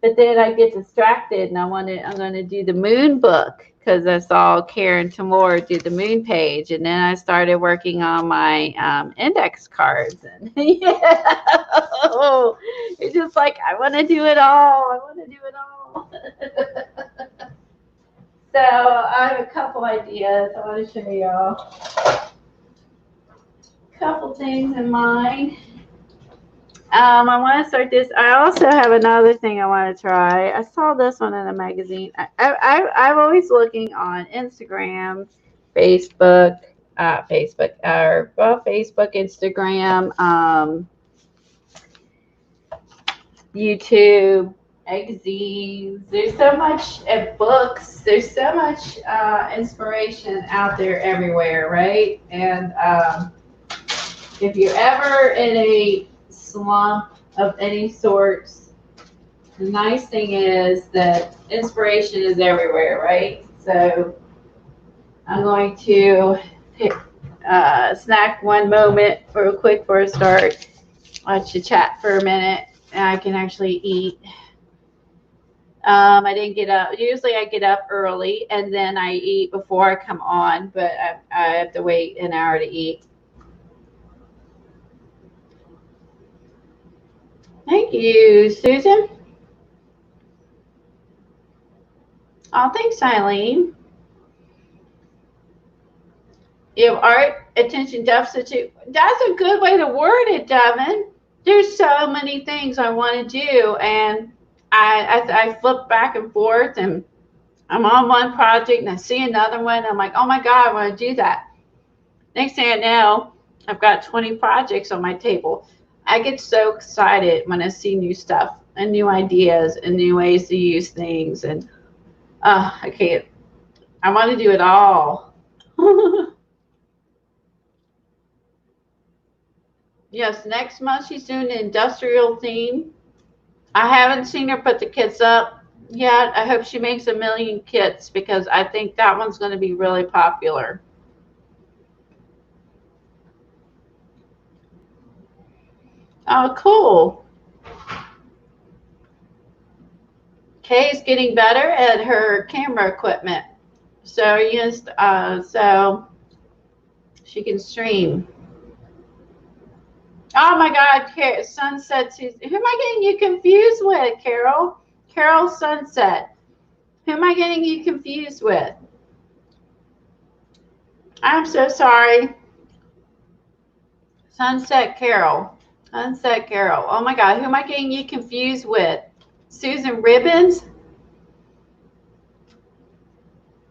but then I get distracted, and I'm going to do the moon book, because I saw Karen Tamor do the moon page, and then I started working on my index cards, and yeah, it's just like I want to do it all. I want to do it all. So I have a couple ideas I want to show y'all. Couple things in mind. I want to start this. I also have another thing I want to try. I saw this one in a magazine. I'm always looking on Instagram, Facebook, Facebook, Instagram, YouTube, magazines. There's so much books. There's so much inspiration out there everywhere, right? And if you're ever in a slump of any sorts, the nice thing is that inspiration is everywhere, right? So I'm going to pick, snack one moment real quick for a start. Watch the chat for a minute, and I can actually eat. I didn't get up. Usually I get up early, and then I eat before I come on, but I have to wait an hour to eat. Thank you, Susan. Oh, thanks, Eileen. You have art attention deficit. That's a good way to word it, Devin. There's so many things I want to do, and I flip back and forth, and I'm on one project, and I see another one. I'm like, oh my God, I want to do that. Next thing I know, I've got 20 projects on my table. I get so excited when I see new stuff and new ideas and new ways to use things, and I can't. I want to do it all. Yes, next month she's doing an industrial theme. I haven't seen her put the kits up yet. I hope she makes 1 million kits, because I think that one's going to be really popular. Oh, cool. Kay's getting better at her camera equipment, so so she can stream. Oh my God, Sunset Susan. Who am I getting you confused with, Carol? Carol Sunset. Who am I getting you confused with? I'm so sorry. Sunset Carol. Sunset Carol. Oh my God, who am I getting you confused with? Susan Ribbons?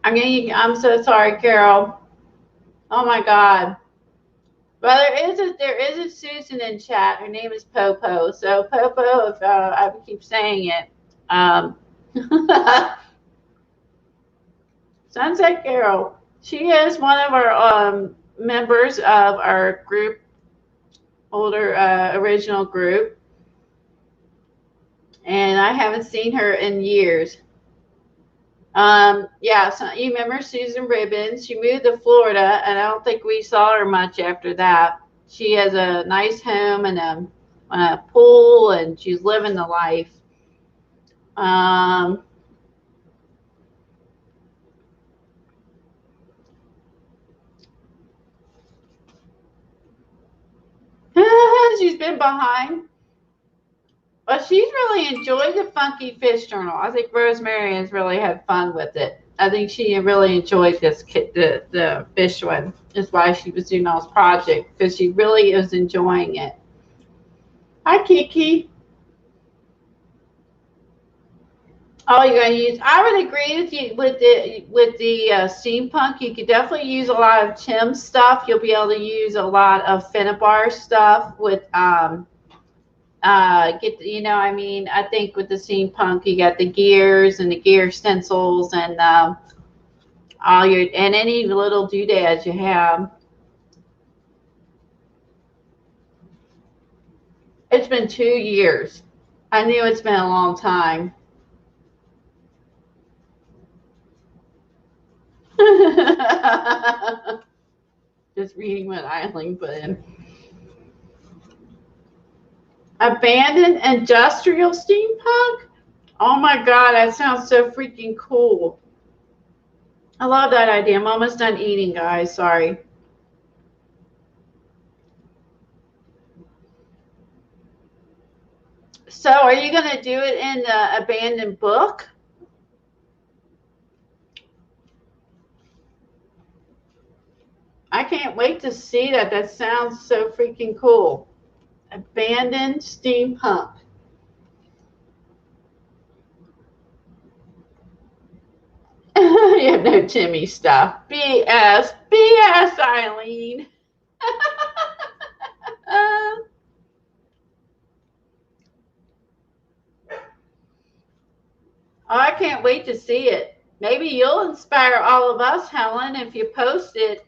I'm so sorry, Carol. Oh my God. Well, there is a Susan in chat. Her name is Popo. So Popo, if I keep saying it, Sunset Carol. She is one of our members of our group, older original group, and I haven't seen her in years. Yeah, so you remember Susan Ribbons? She moved to Florida, and I don't think we saw her much after that. She has a nice home and a pool, and she's living the life. She's been behind. But she's really enjoyed the Funky Fish Journal. I think Rosemary has really had fun with it. I think she really enjoyed the fish one. That's why she was doing all this project, because she really is enjoying it. Hi, Kiki. Oh, you're going to use. I would agree with you with the steampunk. You could definitely use a lot of Tim stuff. You'll be able to use a lot of Finnabar stuff with Get you know, I mean, I think with the steampunk, you got the gears and the gear stencils and all your and any little doodads you have. It's been 2 years. I knew it's been a long time. Just reading what Eileen put in. Abandoned industrial steampunk? Oh my God, that sounds so freaking cool. I love that idea. I'm almost done eating, guys. Sorry. So are you going to do it in the abandoned book? I can't wait to see that. That sounds so freaking cool. Abandoned steampunk. You have no Timmy stuff. BS. BS, Eileen. Oh, I can't wait to see it. Maybe you'll inspire all of us, Helen, if you post it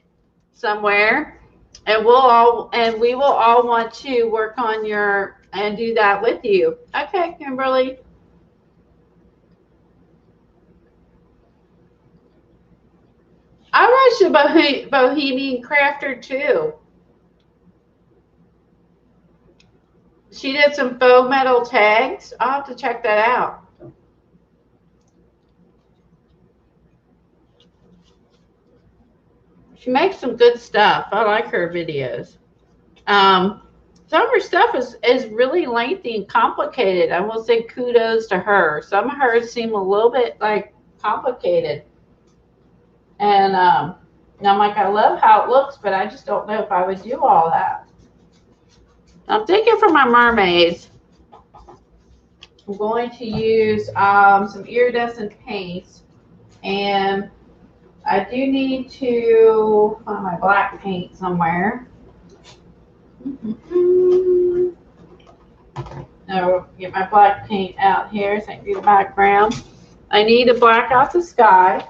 somewhere, and we will all want to work on your and do that with you. Okay, Kimberly. I watched a Bohemian Crafter too. She did some faux metal tags. I'll have to check that out. She makes some good stuff. I like her videos. Some of her stuff is really lengthy and complicated. I will say kudos to her. Some of hers seem a little bit like complicated. And I'm like, I love how it looks, but I just don't know if I would do all that. I'm thinking for my mermaids, I'm going to use some iridescent paints, and I do need to find my black paint somewhere. I'll get my black paint out here so I can do the background. I need to black out the sky.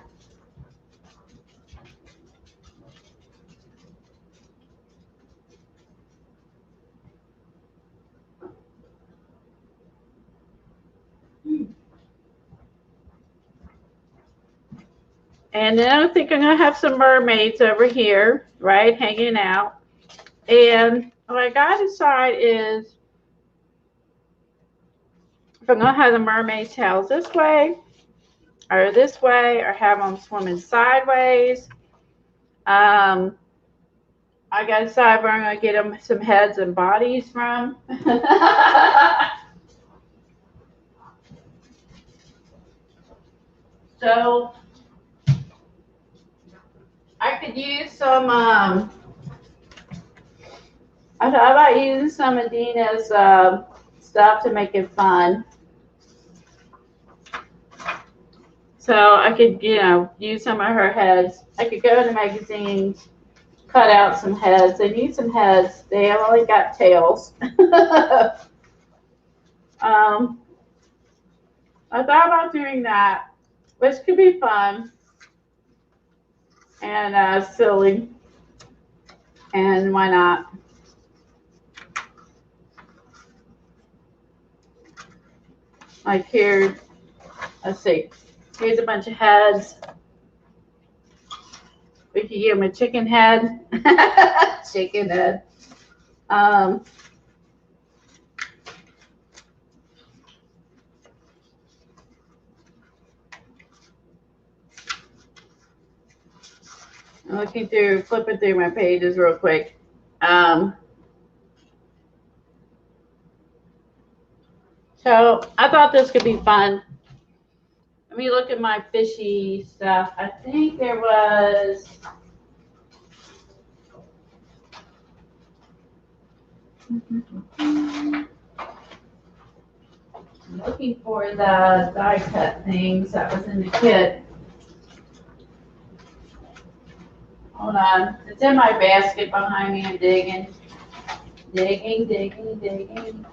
And then I think I'm going to have some mermaids over here, right, hanging out. And what I got to decide is if I'm going to have the mermaid tails this way, or have them swimming sideways. I got to decide where I'm going to get them some heads and bodies from. So I could use some, I thought about using some of Dina's stuff to make it fun. So I could, use some of her heads. I could go to magazines, cut out some heads. They need some heads. They have only got tails. I thought about doing that, which could be fun and silly. And why not? Like here, let's see. Here's a bunch of heads. We could give them a chicken head. Chicken head. I'm flipping through my pages real quick. So I thought this could be fun. Let me look at my fishy stuff. I think there was. I'm looking for the die cut things that was in the kit. Hold on. It's in my basket behind me. I'm digging. Digging.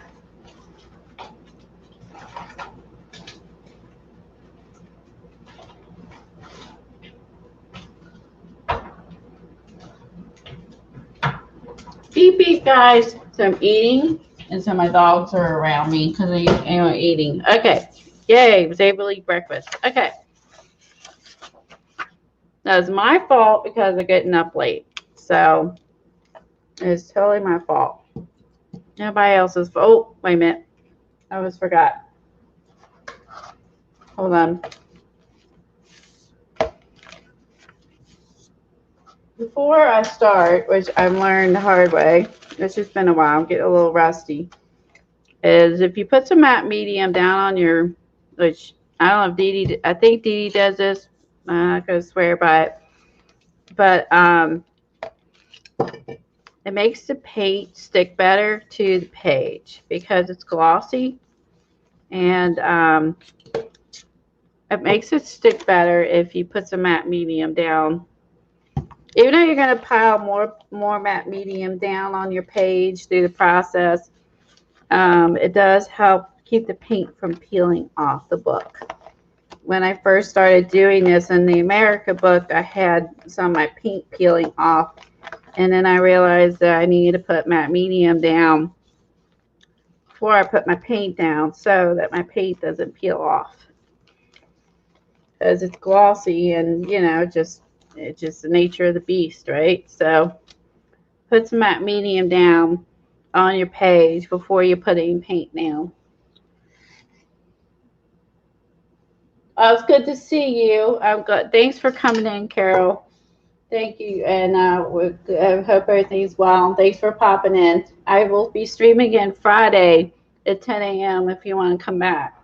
Beep beep, guys. So I'm eating, and so my dogs are around me because I'm eating. Okay. Yay, was able to eat breakfast. Okay. That's my fault because I'm getting up late. So it's totally my fault. Nobody else's fault. Oh, wait a minute. I almost forgot. Hold on. Before I start, which I've learned the hard way, it's just been a while, I'm getting a little rusty, is if you put some matte medium down on your, which I don't know if I think Dee Dee does this. I'm not going to swear by it. But it makes the paint stick better to the page because it's glossy. And it makes it stick better if you put some matte medium down. Even though you're going to pile more matte medium down on your page through the process, it does help keep the paint from peeling off the book. When I first started doing this in the America book, I had some of my paint peeling off, and then I realized that I needed to put matte medium down before I put my paint down so that my paint doesn't peel off. Because it's glossy and, you know, it's just the nature of the beast, right? So put some matte medium down on your page before you put any paint down. Oh, it's good to see you. I'm good. Thanks for coming in, Carol. Thank you, and I hope everything's well. Thanks for popping in. I will be streaming again Friday at 10 a.m. if you want to come back.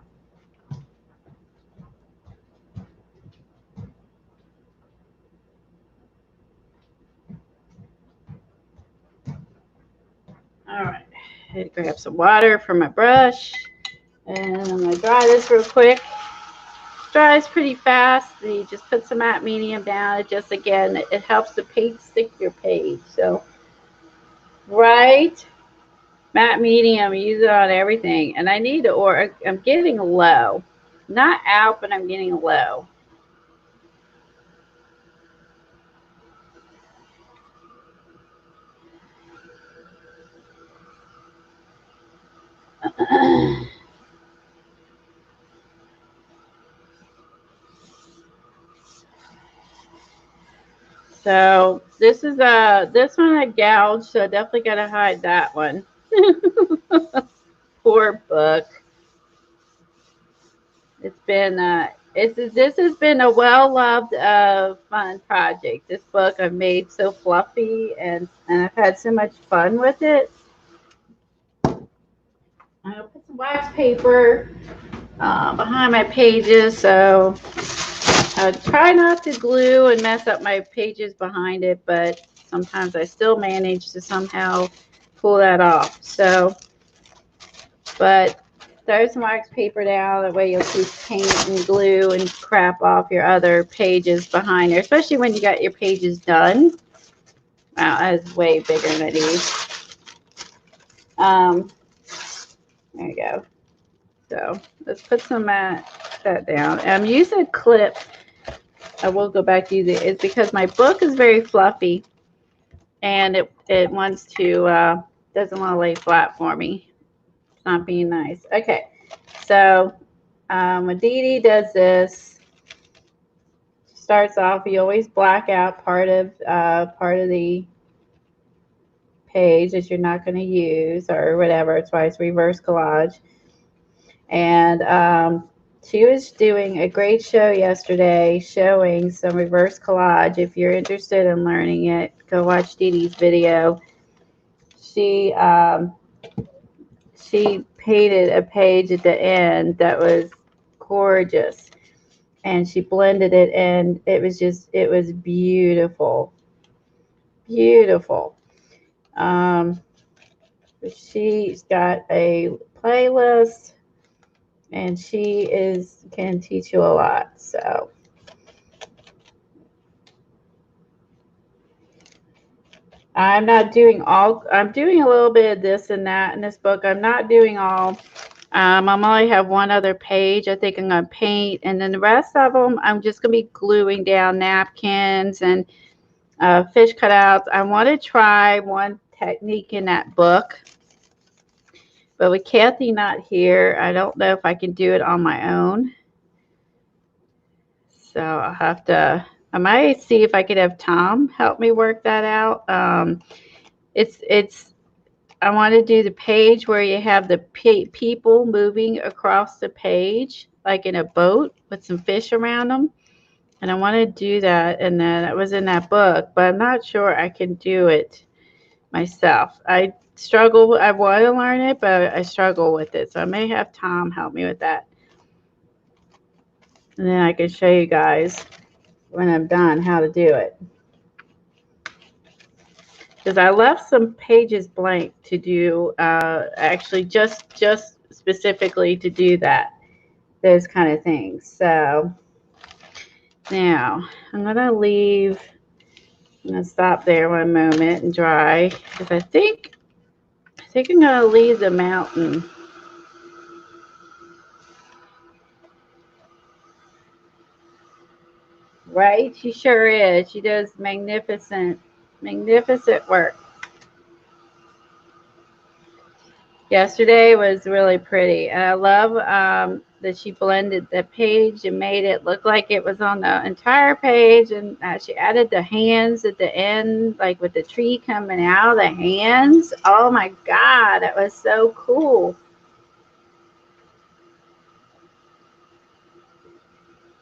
All right, I had to grab some water for my brush, and I'm going to dry this real quick. Dries pretty fast. You just put some matte medium down. It just, again, it helps the paint stick to your page. So, right, matte medium, use it on everything. And I need to, or I'm getting low. Not out, but I'm getting low. So this is this one I gouged, so definitely gotta hide that one. Poor book. It's been this has been a well-loved fun project. This book I've made so fluffy and I've had so much fun with it. I'll put some wax paper behind my pages, so I try not to glue and mess up my pages behind it, but sometimes I still manage to somehow pull that off. So, but throw some wax paper down, that way you'll keep paint and glue and crap off your other pages behind there, especially when you got your pages done. Wow, that is way bigger than these. There you go. So let's put some that down. I'm using a clip. I will go back to use it. It's because my book is very fluffy, and it wants to doesn't want to lay flat for me. It's not being nice. Okay, so when Dee Dee does this, starts off, you always black out part of the page that you're not going to use or whatever. It's why it's reverse collage. And she was doing a great show yesterday showing some reverse collage. If you're interested in learning it, go watch Dee Dee's video. She painted a page at the end that was gorgeous, and she blended it, and it was beautiful. She's got a playlist, and she can teach you a lot. So I'm doing a little bit of this and that in this book. I'm not doing all. I only have one other page I think I'm going to paint, and then the rest of them I'm just going to be gluing down napkins and fish cutouts. I want to try one technique in that book. But with Kathy not here, I don't know if I can do it on my own. So I'll have to, I might see if I could have Tom help me work that out. I want to do the page where you have the people moving across the page, like in a boat with some fish around them. And I want to do that. And then it was in that book, but I'm not sure I can do it myself. I want to learn it, but I struggle with it. So I may have Tom help me with that. And then I can show you guys when I'm done how to do it. Because I left some pages blank to do, actually just specifically to do that, those kind of things. So now I'm going to stop there one moment and dry, because I think I'm going to leave the mountain. Right? She sure is. She does magnificent work. Yesterday was really pretty. And I love that she blended the page and made it look like it was on the entire page. And she added the hands at the end, like with the tree coming out of the hands. Oh my God, that was so cool.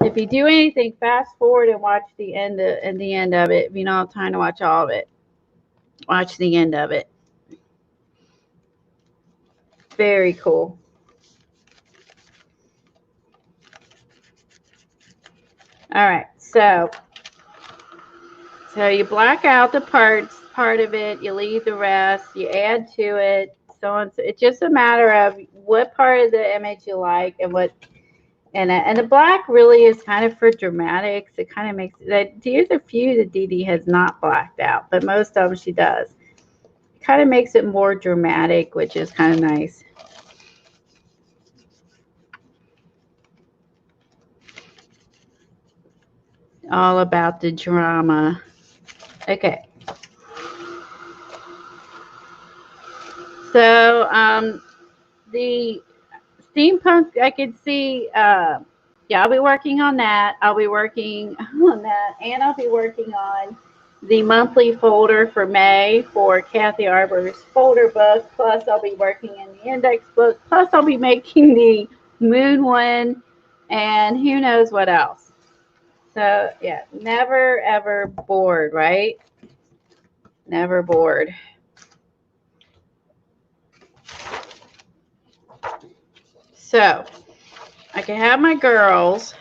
If you do anything, fast forward and watch the end of it. If you don't have time to watch all of it, watch the end of it. Very cool. All right, so you black out the part of it, you leave the rest, you add to it, so on. So it's just a matter of what part of the image you like and what. And the black really is kind of for dramatics. It kind of makes that. There's a few that Dee Dee has not blacked out, but most of them she does. It kind of makes it more dramatic, which is kind of nice. All about the drama. Okay. So the steampunk, I could see. Yeah, I'll be working on that. I'll be working on that, and I'll be working on the monthly folder for May for Kathy Arbor's folder book. Plus, I'll be working in the index book. Plus, I'll be making the moon one, and who knows what else. So, yeah, never, ever bored, right? Never bored. So, I can have my girls.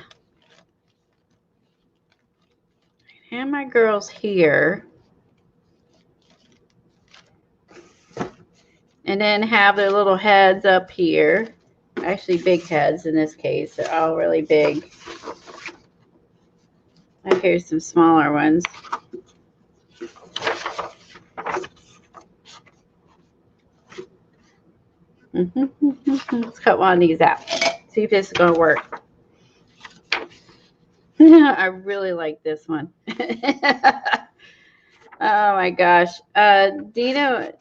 Here. And then have their little heads up here. Actually, big heads in this case. They're all really big. And here's some smaller ones. Let's cut one of these out. See if this is going to work. I really like this one. Oh my gosh. Dina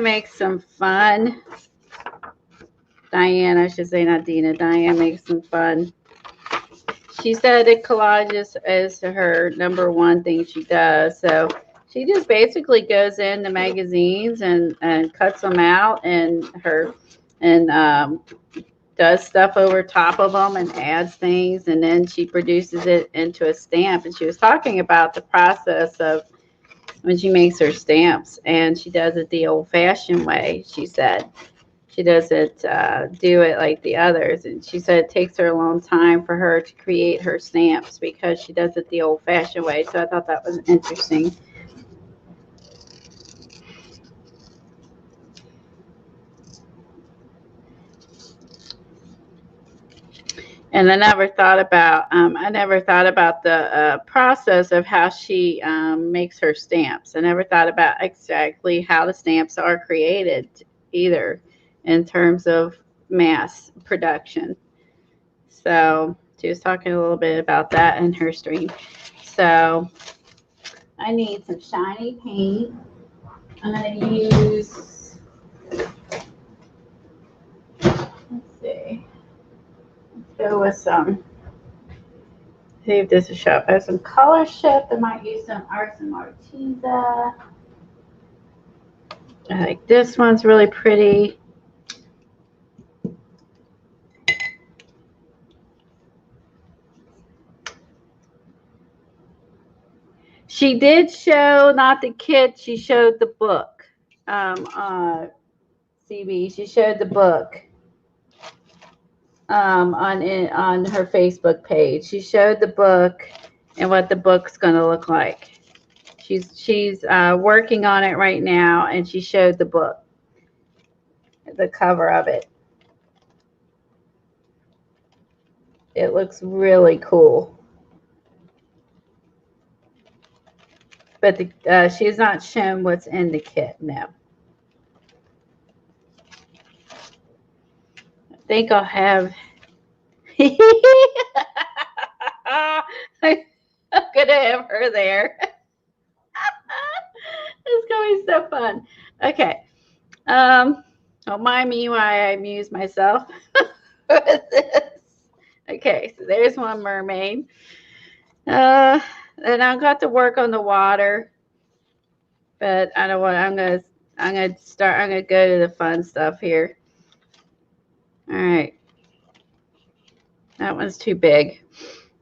makes some fun. Diane, I should say, not Dina. Diane makes some fun. She said that collages is her #1 thing she does. So she just basically goes into magazines and cuts them out and does stuff over top of them and adds things, and then she produces it into a stamp. And she was talking about the process of when she makes her stamps, and she does it the old-fashioned way. She said she doesn't do it like the others, and she said it takes her a long time for her to create her stamps because she does it the old-fashioned way. So I thought that was interesting. And I never thought about the process of how she makes her stamps. I never thought about exactly how the stamps are created either in terms of mass production. So she was talking a little bit about that in her stream. So I need some shiny paint. I'm going to use, let's see, let's go with some, see if this is sharp. I have some color shift. I might use some Arts and Marteza. I think this one's really pretty. She did show not the kit, she showed the book. CB, she showed the book on her Facebook page. She showed the book and what the book's going to look like. She's working on it right now, and she showed the book, the cover of it. It looks really cool. But she has not shown what's in the kit, no. I think I'll have... I'm going to have her there. It's going to be so fun. Okay. Don't mind me while I amuse myself with this. Okay, so there's one mermaid. And I've got to work on the water, but I don't want. I'm gonna go to the fun stuff here. All right, that one's too big.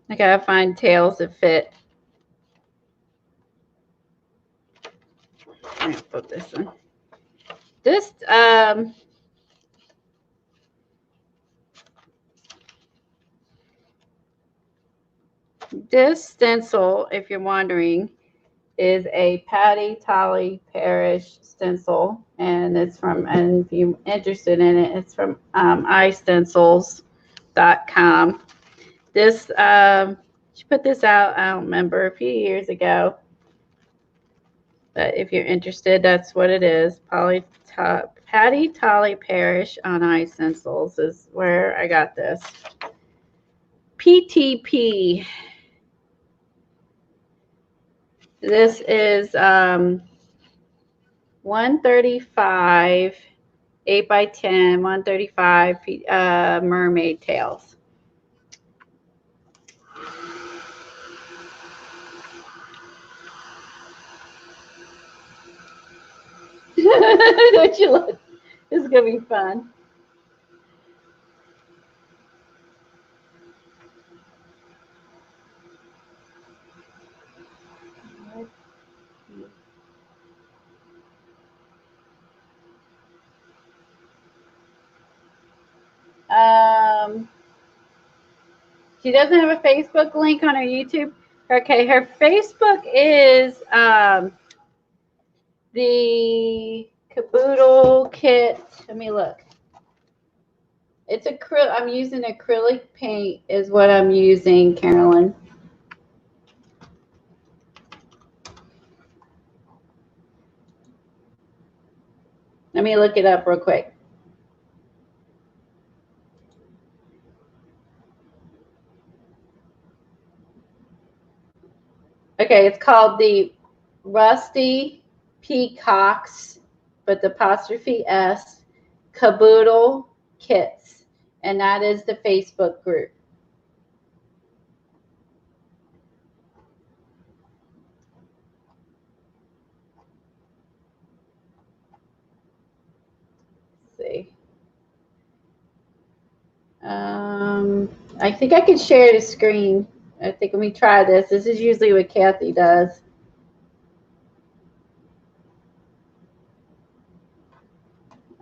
I gotta find tails that fit. I'm gonna put this one. This stencil, if you're wondering, is a Patty Tolly Parrish stencil, and it's from, and if you're interested in it, it's from istencils.com. This, she put this out, I don't remember, a few years ago. But if you're interested, that's what it is. Patty Tolly Parrish on istencils is where I got this. PTP. This is 135, 8 by 10, 135 mermaid tails. Don't you look? This is going to be fun. She doesn't have a Facebook link on her YouTube. Okay, her Facebook is the Kaboodle kit. Let me look. It's acrylic. I'm using acrylic paint is what I'm using, Carolyn. Let me look it up real quick. Okay, it's called the Rusty Peacocks, but the apostrophe S, Kaboodle Kits, and that is the Facebook group. Let's see. I think I can share the screen. I think let me try this. This is usually what Kathy does.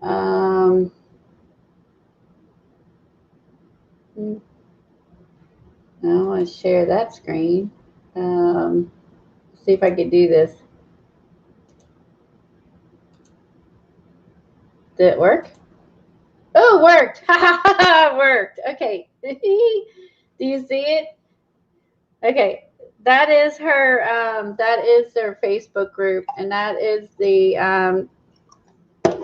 I want to share that screen. See if I can do this. Did it work? Oh, it worked. It worked. Okay. Do you see it? Okay. That is her, that is their Facebook group, and that is the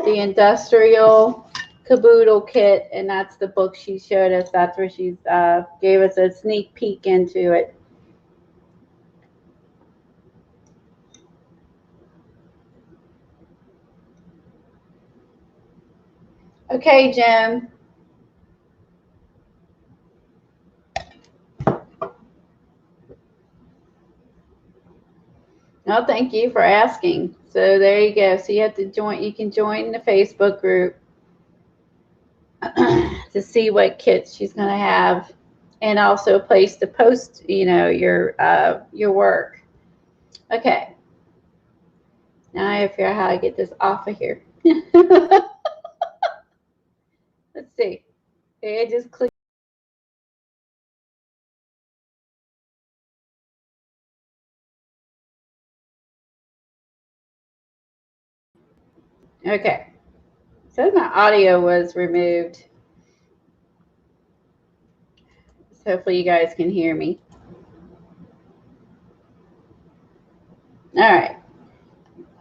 Industrial Kaboodle Kit, and that's the book she showed us. That's where she's gave us a sneak peek into it. Okay, Jim. No, thank you for asking. So there you go. So you have to join. You can join the Facebook group to see what kits she's going to have, and also a place to post. Your work. Okay. Now I have to figure out how to get this off of here. Let's see. Okay, I just click. Okay. So my audio was removed. So hopefully you guys can hear me. All right.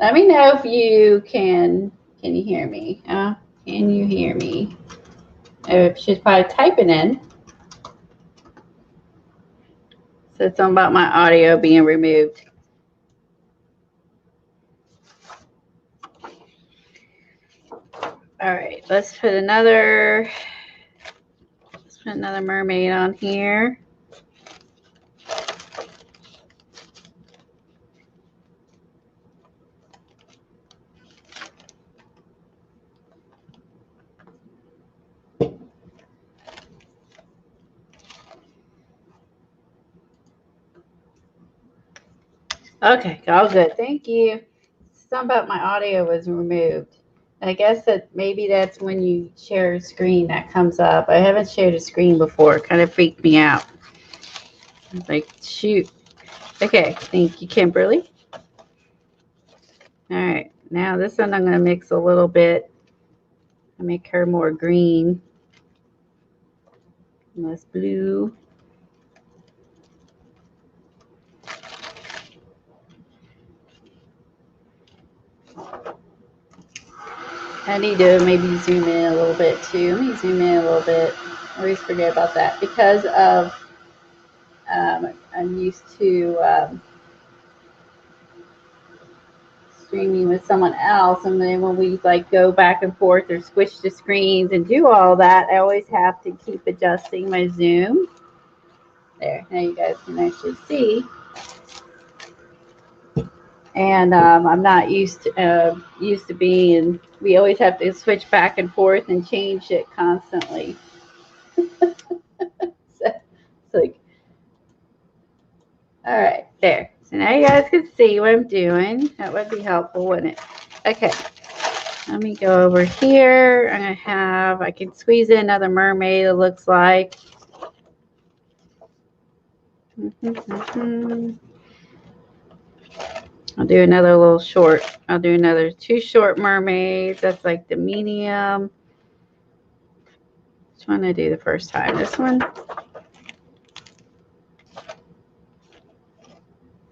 Let me know if you can. Can you hear me? Can you hear me? She's probably typing in. So it's something about my audio being removed. All right, let's put another mermaid on here. Okay, all good. Thank you. Something about my audio was removed. I guess that maybe that's when you share a screen that comes up. I haven't shared a screen before. It kind of freaked me out. I was like, shoot. Okay, thank you, Kimberly. All right, now this one I'm going to mix a little bit. I make her more green. And this blue. I need to maybe zoom in a little bit too. Let me zoom in a little bit. I always forget about that because of I'm used to streaming with someone else, and then when we like go back and forth or switch the screens and do all that, I always have to keep adjusting my zoom. There, now you guys can actually see. And I'm not used to being. We always have to switch back and forth and change it constantly. So it's like, all right, there. So now you guys can see what I'm doing. That would be helpful, wouldn't it? Okay, let me go over here. I can squeeze in another mermaid, it looks like. I'll do another little short. I'll do another 2 short mermaids. That's like the medium. Which one did I do the first time? This one?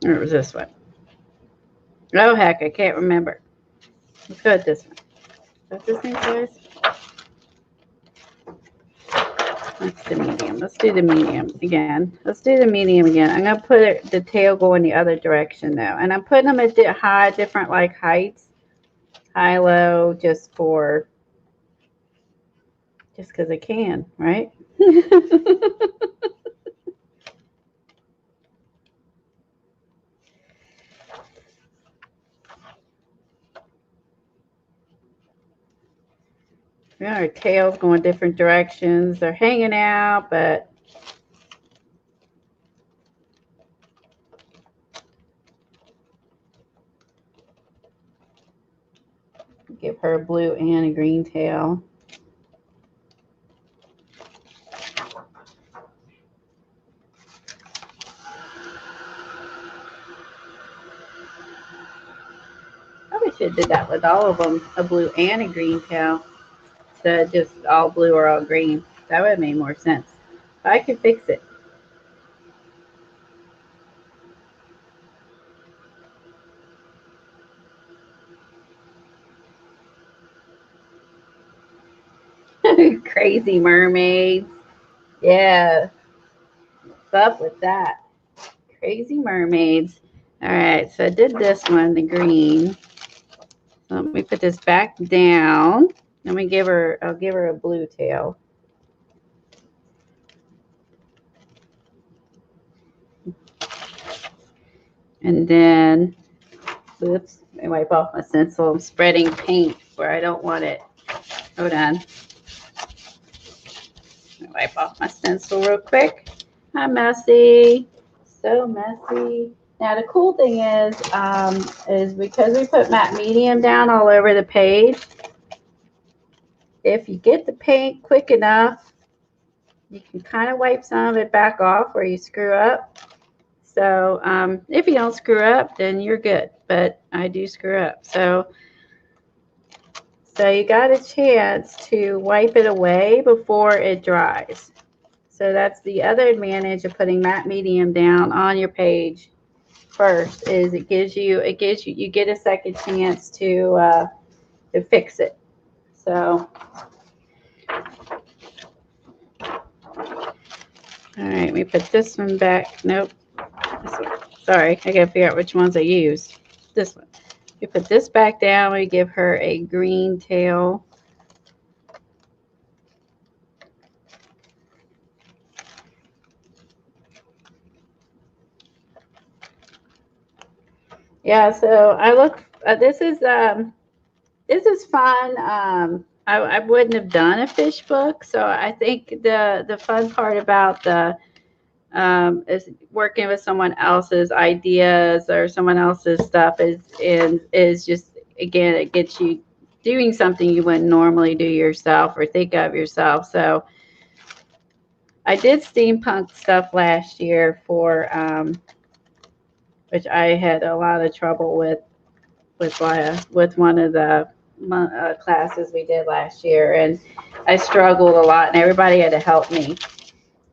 Or it was this one? Oh, heck, I can't remember. Let's go with this one. What's this name, guys? That's the medium. Let's do the medium again. Let's do the medium again. I'm going to put the tail going the other direction, though. And I'm putting them at different like heights. High, low, just because I can, right? Yeah, our tails going different directions. They're hanging out, but give her a blue and a green tail. Probably should have did that with all of them, a blue and a green tail. So just all blue or all green. That would have made more sense. But I could fix it. Crazy mermaids. Yeah. What's up with that? Crazy mermaids. All right, so I did this one, the green. So let me put this back down. Let me I'll give her a blue tail. And then, oops, I wipe off my stencil. I'm spreading paint where I don't want it. Hold on. Wipe off my stencil real quick. I'm messy. So messy. Now the cool thing is because we put matte medium down all over the page, if you get the paint quick enough, you can kind of wipe some of it back off where you screw up. So if you don't screw up, then you're good. But I do screw up. So you got a chance to wipe it away before it dries. So that's the other advantage of putting matte medium down on your page first, is you get a second chance to fix it. So all right, we put this one back. Nope. This one. Sorry, I gotta figure out which ones I used. This one. We put this back down. We give her a green tail. Yeah, so I look. This is fun. I wouldn't have done a fish book, so I think the fun part about the is working with someone else's ideas or someone else's stuff is just, again, it gets you doing something you wouldn't normally do yourself or think of yourself. So I did steampunk stuff last year for which I had a lot of trouble with one of the classes we did last year, and I struggled a lot, and everybody had to help me.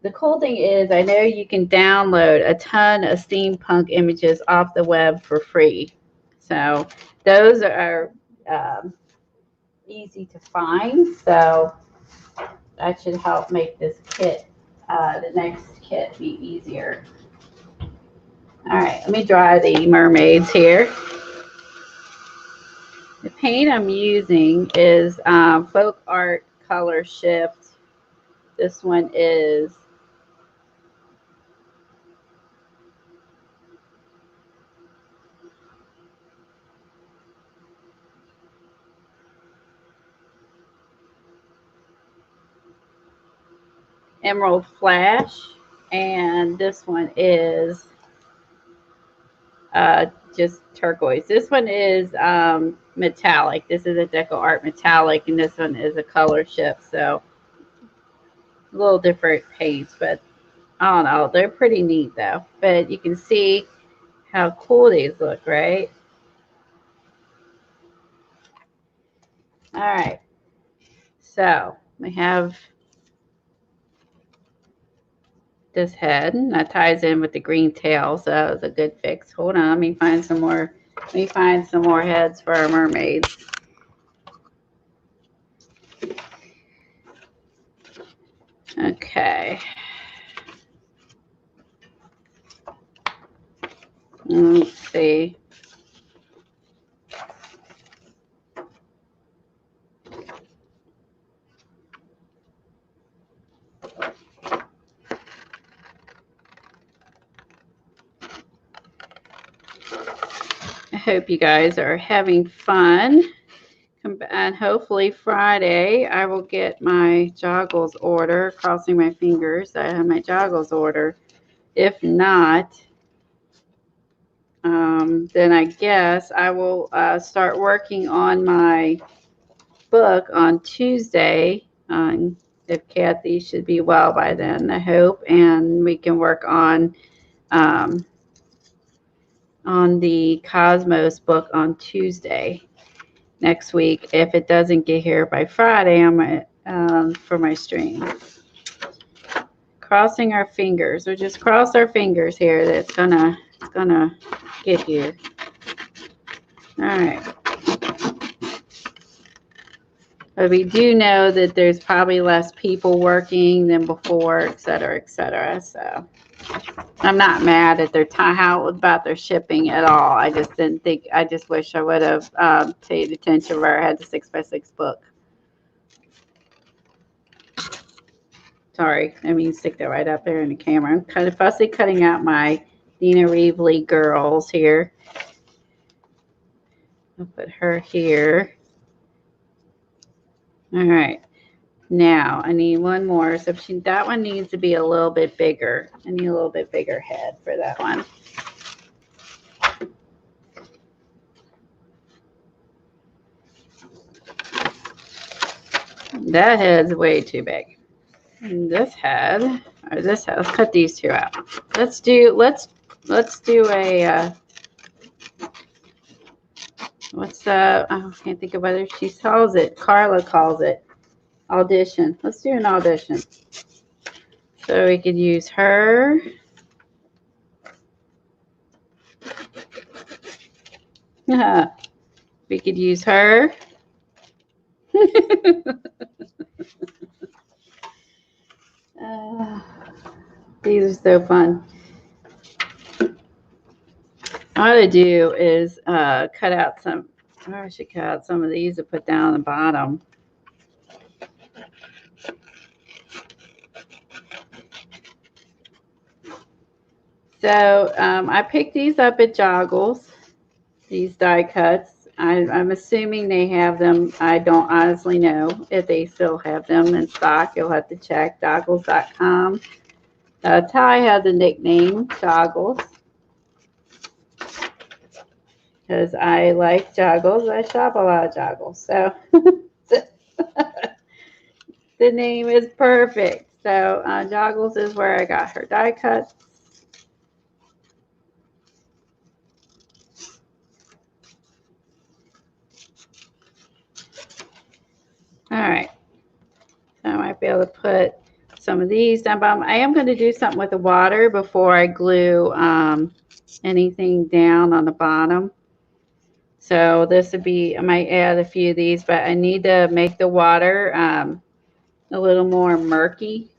The cool thing is I know you can download a ton of steampunk images off the web for free. So those are easy to find. So that should help make this kit, the next kit, be easier. All right, let me dry the mermaids here. The paint I'm using is Folk Art Color Shift. This one is Emerald Flash, and this one is just turquoise. This one is metallic. This is a Deco Art metallic, and this one is a color shift. So a little different paints, but I don't know. They're pretty neat though. But you can see how cool these look, right? All right. So we have this head, and that ties in with the green tail, so that was a good fix. Hold on, let me find some more. Let me find some more heads for our mermaids. Okay. Let's see. I hope you guys are having fun. And hopefully Friday I will get my joggles order, crossing my fingers. I have my joggles order. If not, then I guess I will start working on my book on Tuesday. If Kathy should be well by then, I hope, and we can work on the Cosmos book on Tuesday next week. If it doesn't get here by Friday, I'm for my stream. Crossing our fingers. We'll just cross our fingers here that it's gonna get here. All right. But we do know that there's probably less people working than before, et cetera, et cetera. So I'm not mad at how about their shipping at all. I just didn't think. I just wish I would have paid attention where I had the 6x6 book. sorry. I mean, stick that right up there in the camera. I'm kind of fussy cutting out my Dina Reevely girls here. I'll put her here. All right. Now I need one more. So that one needs to be a little bit bigger. I need a little bit bigger head for that one. That head's way too big. And this head, or this head, let's cut these two out. Let's do a what's the, I can't think of whether she calls it, Carla calls it audition. Let's do an audition. So we could use her. We could use her. These are so fun. All I do is cut out some, or I should cut out some of these to put down the bottom. So I picked these up at Joggles, these die cuts. I'm assuming they have them. I don't honestly know if they still have them in stock. You'll have to check joggles.com. Ty had the nickname Joggles because I like Joggles. I shop a lot of Joggles. So the name is perfect. So Joggles is where I got her die cuts. All right, so I might be able to put some of these down bottom. I am going to do something with the water before I glue anything down on the bottom. So this would be, I might add a few of these, but I need to make the water a little more murky.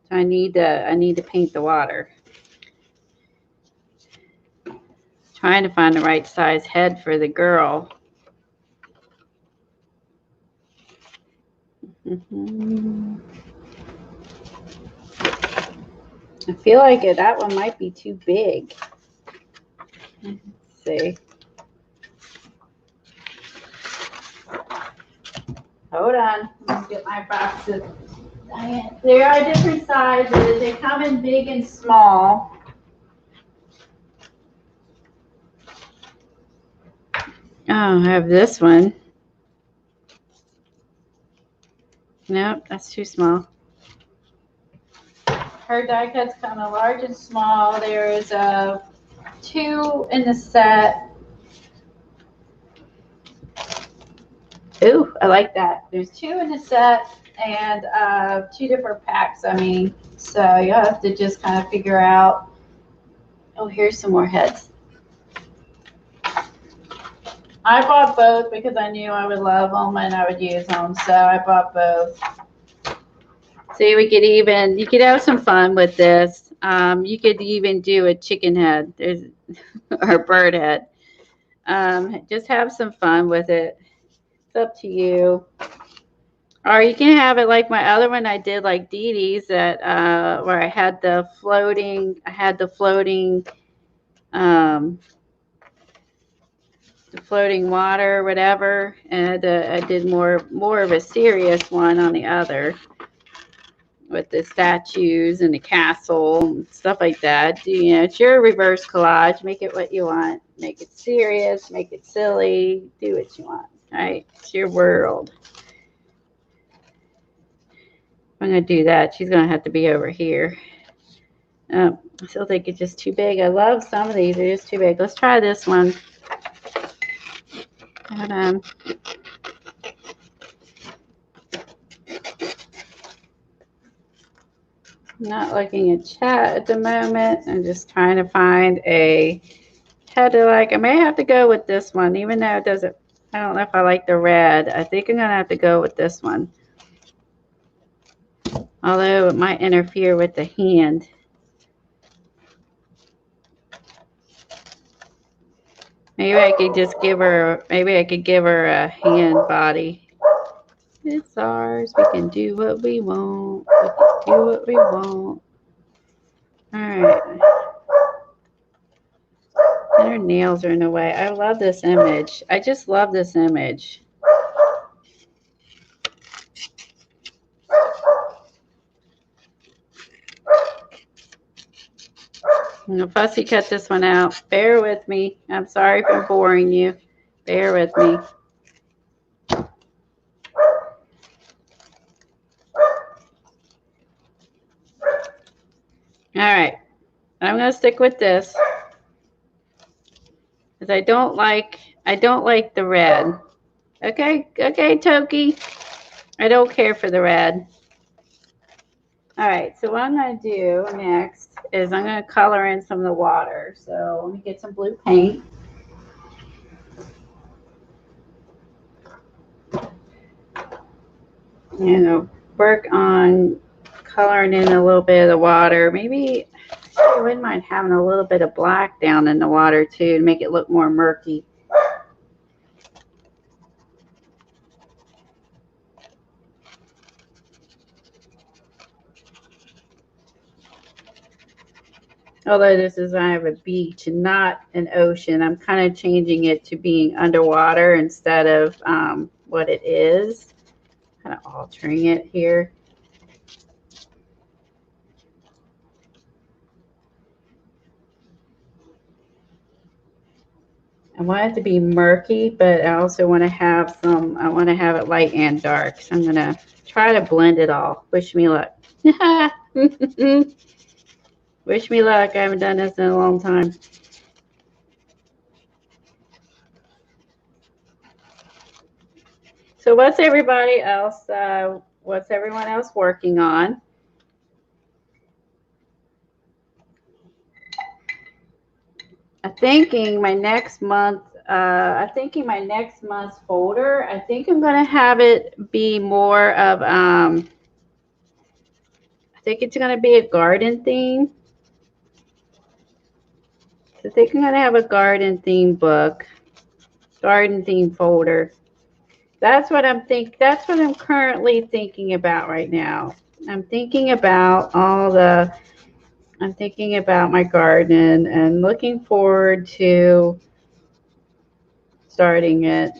So I need to paint the water. Trying to find the right size head for the girl. I feel like that one might be too big. Let's see. Hold on. Let me get my boxes. There are different sizes. They come in big and small. Oh, I have this one. Nope, that's too small. Her die cuts come in large and small. There is 2 in the set. Ooh, I like that. There's 2 in the set and 2 different packs. I mean, so you have to just kind of figure out. Oh, here's some more heads. I bought both because I knew I would love them and I would use them. So I bought both. See, you could have some fun with this. You could even do a chicken head or a bird head. Just have some fun with it. It's up to you. Or you can have it like my other one I did, like Dee Dee's, that where I had the floating water or whatever, and I did more of a serious one on the other with the statues and the castle and stuff like that. You know, it's your reverse collage. Make it what you want. Make it serious. Make it silly. Do what you want. Right? It's your world. I'm going to do that. She's going to have to be over here. I still think it's just too big. I love some of these. They're just too big. Let's try this one. Hold on. I'm not looking at chat at the moment. I'm just trying to find a head I like. I may have to go with this one, even though it doesn't, I don't know if I like the red. I think I'm going to have to go with this one. Although it might interfere with the hand. Maybe I could give her a hand body. It's ours. We can do what we want. We can do what we want. All right. And her nails are in the way. I love this image. I just love this image. I'm gonna fussy cut this one out. Bear with me. I'm sorry for boring you. Bear with me. All right. I'm gonna stick with this because I don't like the red. Okay, Toki. I don't care for the red. All right, so what I'm going to do next is I'm going to color in some of the water. So let me get some blue paint. And work on coloring in a little bit of the water. Maybe I wouldn't mind having a little bit of black down in the water too to make it look more murky. Although this is, I have a beach and not an ocean, I'm kind of changing it to being underwater instead of what it is. Kind of altering it here. I want it to be murky, but I also want to have some, I want to have it light and dark. So I'm going to try to blend it all. Wish me luck. Wish me luck. I haven't done this in a long time. So what's everybody else, what's everyone else working on? I'm thinking my next month, my next month's folder, I think I'm going to have it be more of, I think it's going to be a garden theme. I think I'm going to have a garden theme book, garden theme folder. That's what I'm currently thinking about right now. I'm thinking about I'm thinking about my garden and looking forward to starting it.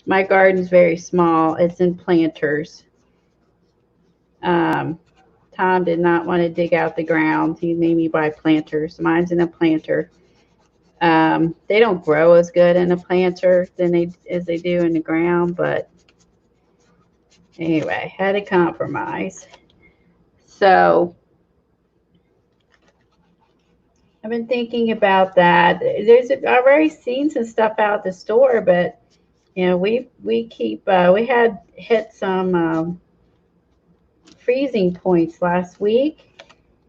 My garden's very small. It's in planters. Tom did not want to dig out the ground. He made me buy planters. Mine's in a planter. They don't grow as good in a planter as they do in the ground, but anyway, had to compromise. So I've been thinking about that. I've already seen some stuff out at the store, but you know, we had hit some freezing points last week,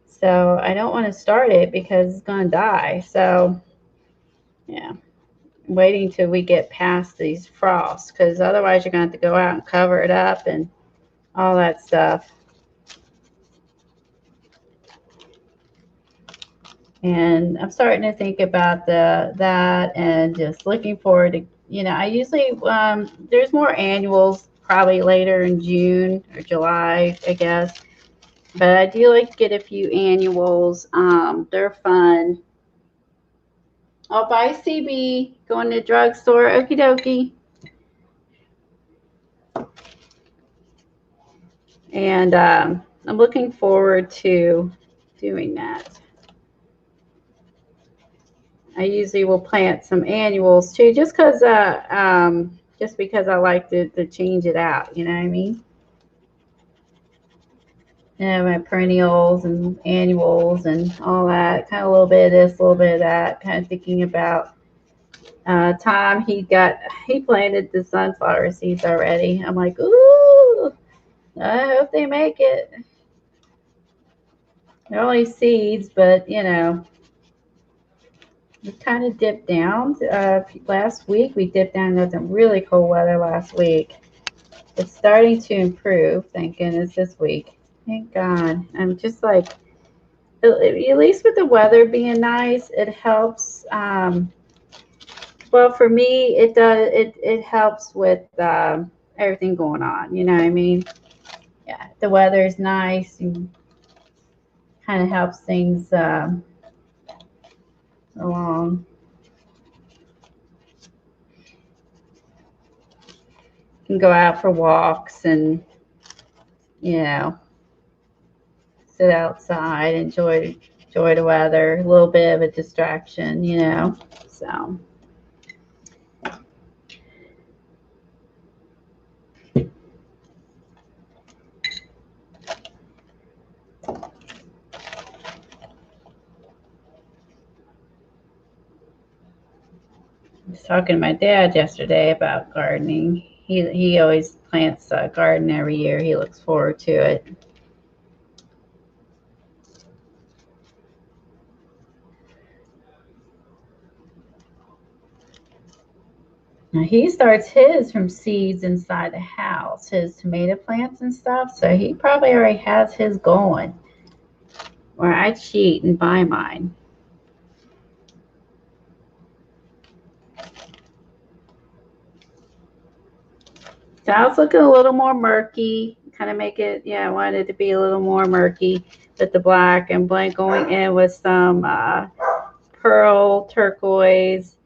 so I don't want to start it because it's going to die. So yeah, waiting till we get past these frosts, because otherwise you're going to have to go out and cover it up and all that stuff. And I'm starting to think about that and just looking forward to, you know, I usually, there's more annuals probably later in June or July, I guess. But I do like to get a few annuals. They're fun. Oh, bye, CB. Going to the drugstore. Okie dokie. And I'm looking forward to doing that. I usually will plant some annuals too, just because I like to change it out. You know what I mean? And my perennials and annuals and all that. Kind of a little bit of this, a little bit of that. Kind of thinking about Tom. He planted the sunflower seeds already. I'm like, ooh, I hope they make it. They're only seeds, but you know. We kind of dipped down last week. We dipped down into some really cold weather last week. It's starting to improve, thank goodness, this week. Thank God. I'm just like, at least with the weather being nice, it helps. Well, for me, it does. It helps with everything going on. You know what I mean? Yeah, the weather's nice and kind of helps things along. You can go out for walks and, you know, sit outside, enjoy the weather, a little bit of a distraction, you know. So I was talking to my dad yesterday about gardening. He always plants a garden every year. He looks forward to it. Now he starts his from seeds inside the house, his tomato plants and stuff. So he probably already has his going. Or I cheat and buy mine. So I was looking a little more murky, kind of make it, yeah, I wanted it to be a little more murky with the black and blank going in with some pearl turquoise.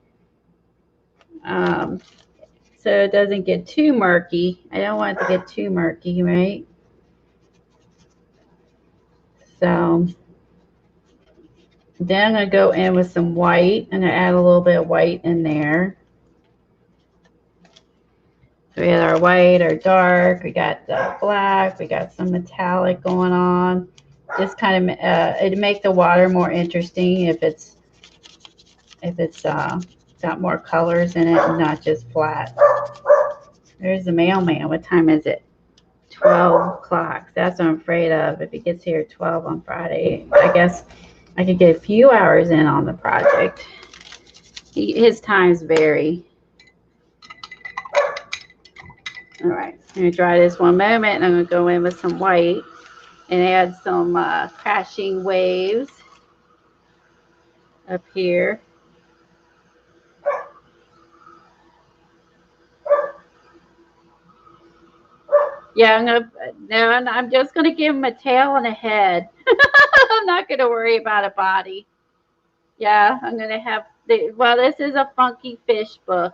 So it doesn't get too murky. I don't want it to get too murky, right? So then I'm going to go in with some white and I add a little bit of white in there. So we had our white, our dark, we got the black, we got some metallic going on. Just kind of it'd make the water more interesting if it's got more colors in it and not just flat. There's the mailman. What time is it? 12 o'clock. That's what I'm afraid of. If he gets here at 12 on Friday, I guess I could get a few hours in on the project. His times vary. All right, I'm going to dry this one moment, and I'm going to go in with some white and add some crashing waves up here. Yeah, I'm just going to give him a tail and a head. I'm not going to worry about a body. Yeah, I'm going to have, well, this is a funky fish book.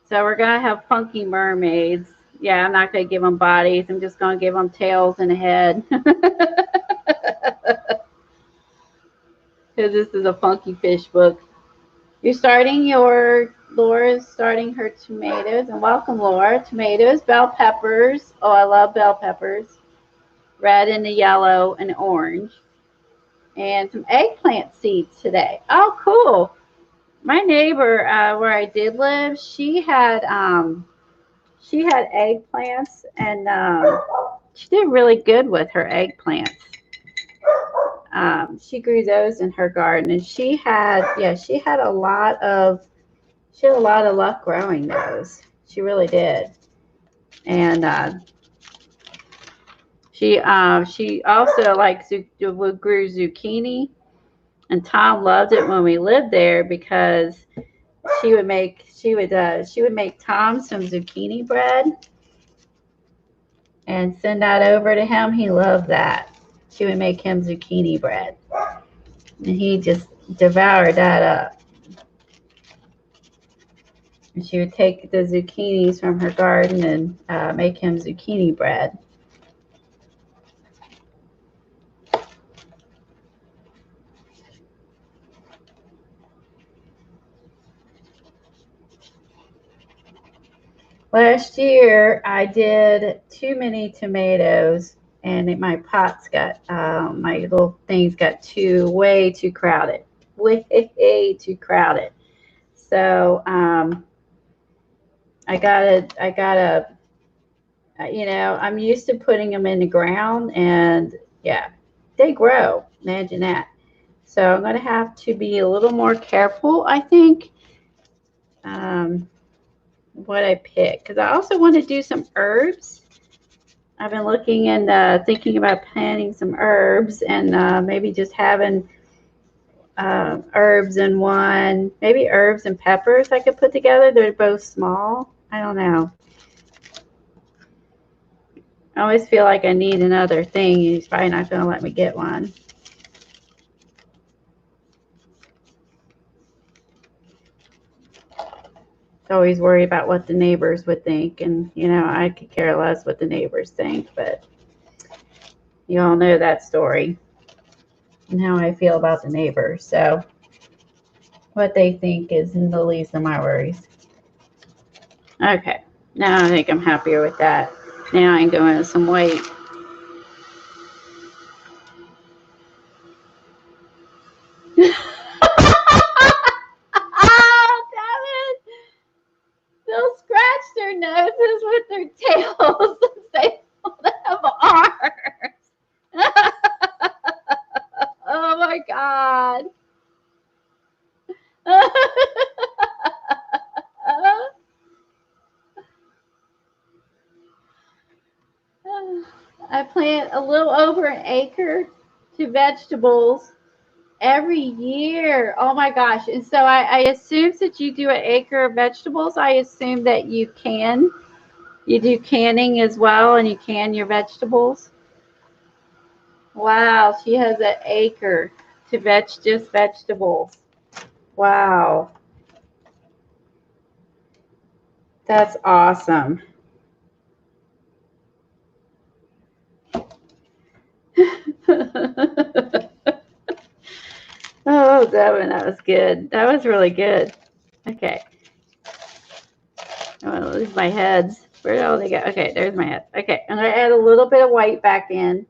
So we're going to have funky mermaids. Yeah, I'm not going to give them bodies. I'm just going to give them tails and a head. Because this is a funky fish book. You're starting Laura's starting her tomatoes. And welcome, Laura. Tomatoes, bell peppers. Oh, I love bell peppers. Red and the yellow and orange. And some eggplant seeds today. Oh, cool. My neighbor where I did live, she had eggplants, and she did really good with her eggplants. She grew those in her garden, and she had a lot of luck growing those. She really did, and she also grew zucchini, and Tom loved it when we lived there because she would make Tom some zucchini bread and send that over to him. He loved that. She would make him zucchini bread, and he just devoured that up. And she would take the zucchinis from her garden and make him zucchini bread. Last year, I did too many tomatoes, and my pots got, my little things got way too crowded. Way too crowded. So I gotta, I'm used to putting them in the ground, and yeah, they grow. Imagine that. So I'm gonna have to be a little more careful, I think. What I pick, because I also want to do some herbs. I've been looking and thinking about planting some herbs, and maybe just having herbs in one, maybe herbs and peppers I could put together. They're both small. I don't know. I always feel like I need another thing. He's probably not going to let me get one. Always worry about what the neighbors would think, and you know, I could care less what the neighbors think, but you all know that story and how I feel about the neighbors. So what they think isn't the least of my worries. Okay, now I think I'm happier with that. Now I can go into some white. Oh, damn it! They'll scratch their noses with their tails since they don't have arms. Oh my God. I plant a little over an acre to vegetables every year. Oh my gosh. And so I assume that you do an acre of vegetables. I assume that you do canning as well, and you can your vegetables. Wow, she has an acre to just vegetables. Wow. That's awesome. Oh, Devin, that was good. That was really good. Okay. I'm gonna lose my heads. Where all they go? Okay, there's my head. Okay, I'm gonna add a little bit of white back in.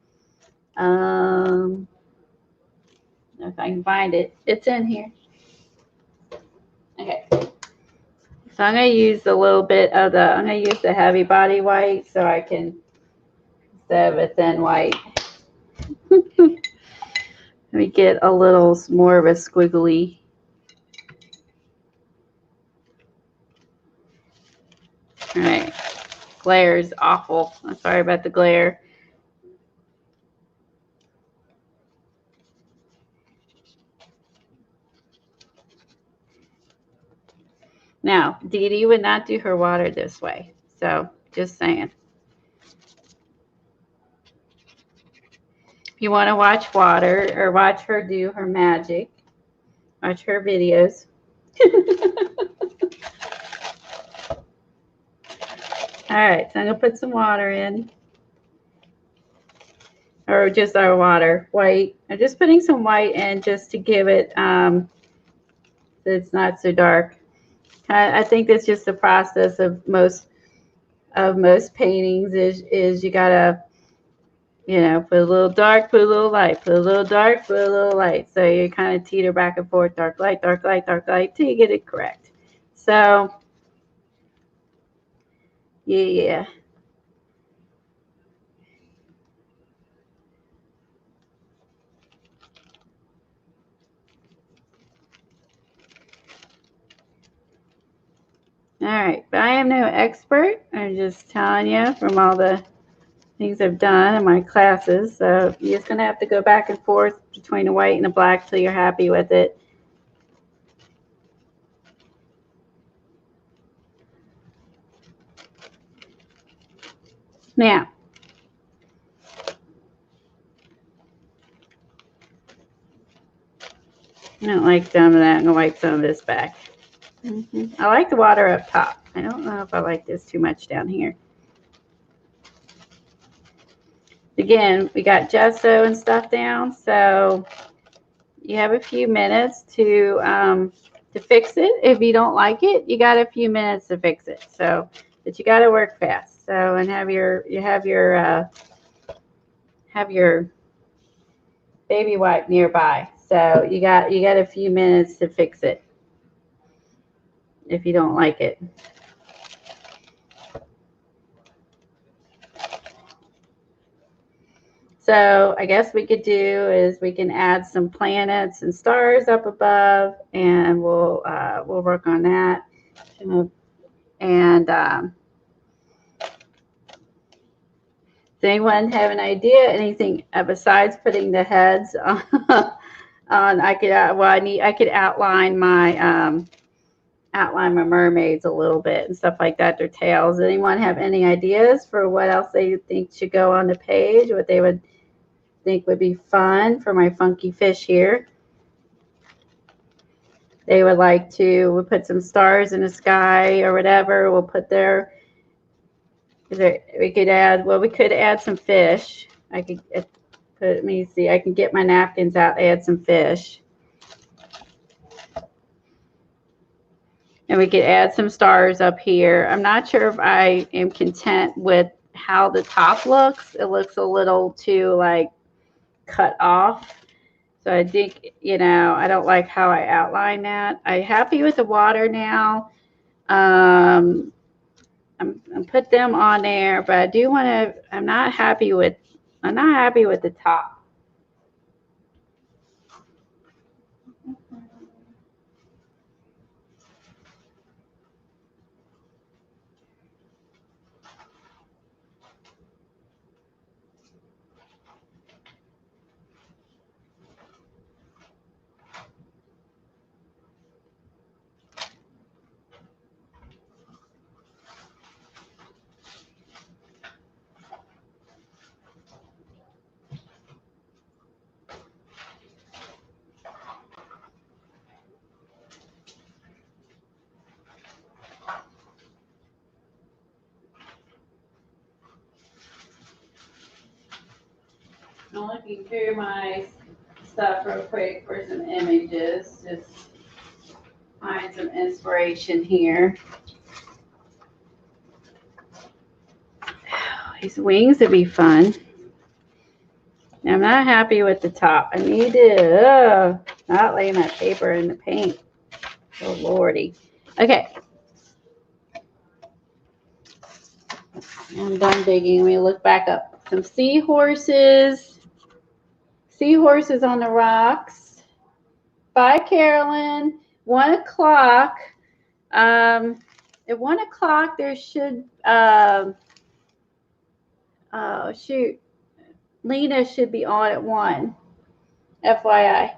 If I can find it, it's in here. Okay. So I'm gonna use a little bit of I'm gonna use the heavy body white so I can instead of a thin white. Let me get a little more of a squiggly. All right. Glare is awful. I'm sorry about the glare. Now, Dee Dee would not do her water this way. So, just saying. If you want to watch water or watch her do her magic, watch her videos. All right, so I'm going to put some water in. Or just our water, white. I'm just putting some white in just to give it, so it's not so dark. I think that's just the process of most paintings is you gotta, you know, put a little dark, put a little light, put a little dark, put a little light. So you kind of teeter back and forth, dark light, dark light, dark light, till you get it correct. So, yeah. All right, but I am no expert. I'm just telling you from all the things I've done in my classes. So you're just going to have to go back and forth between the white and the black till you're happy with it. Now, I don't like some of that. I'm going to wipe some of this back. I like the water up top. I don't know if I like this too much down here. Again, we got gesso and stuff down, so you have a few minutes to fix it. If you don't like it, you got a few minutes to fix it. So, but you got to work fast. So, and have your baby wipe nearby. So you got a few minutes to fix it if you don't like it. So I guess we could do is we can add some planets and stars up above, and we'll work on that. And does anyone have an idea? Anything besides putting the heads on? I could outline my outline my mermaids a little bit and stuff like that, their tails. Anyone have any ideas for what else they think should go on the page, what they would think would be fun for my funky fish here? They would like to, we'll put some stars in the sky or whatever. We'll put their, we could add, well, we could add some fish. I could put, let me see, I can get my napkins out, add some fish. And we could add some stars up here. I'm not sure if I am content with how the top looks. It looks a little too like cut off. So I think, you know, I don't like how I outline that. I'm happy with the water now. I'm put them on there, but I do want to, I'm not happy with the top. I'm looking through my stuff real quick for some images. Just find some inspiration here. These wings would be fun. I'm not happy with the top. I need to not lay my paper in the paint. Oh, Lordy. Okay. I'm done digging. Let me look back up. Some seahorses. Seahorses on the rocks. Bye, Carolyn. 1 o'clock. At 1 o'clock, there should, oh, shoot. Lena should be on at 1. FYI.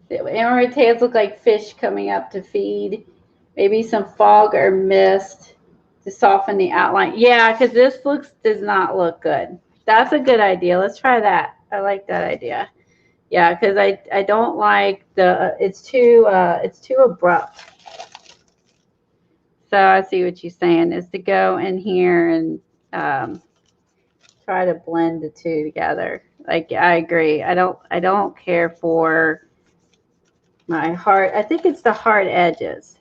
The emerald tails look like fish coming up to feed. Maybe some fog or mist to soften the outline. Yeah, because this does not look good. That's a good idea. Let's try that. I like that idea. Yeah, because I don't like the it's too abrupt. So I see what you're saying is to go in here and try to blend the two together. Like I agree. I don't care for my hard. I think it's the hard edges.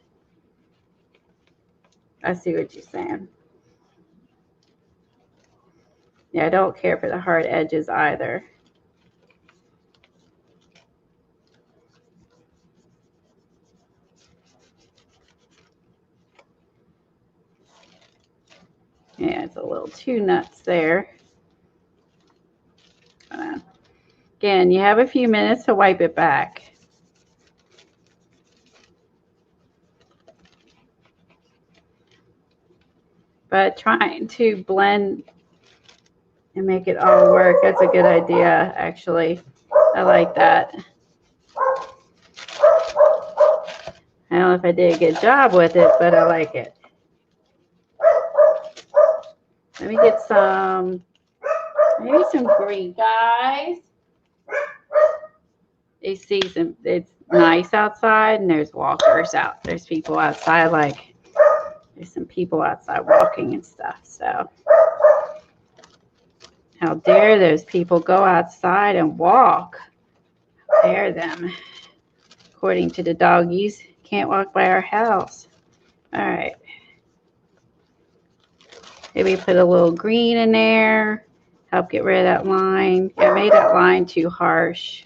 I see what you're saying. Yeah, I don't care for the hard edges either. Yeah, it's a little too nuts there. Again, you have a few minutes to wipe it back. But trying to blend and make it all work, that's a good idea, actually. I like that. I don't know if I did a good job with it, but I like it. Let me get some, maybe some green, guys. You see some, it's nice outside and there's walkers out. There's people outside, like there's some people outside walking and stuff. So how dare those people go outside and walk? How dare them? According to the doggies, can't walk by our house. All right. Maybe put a little green in there. Help get rid of that line. I made that line too harsh.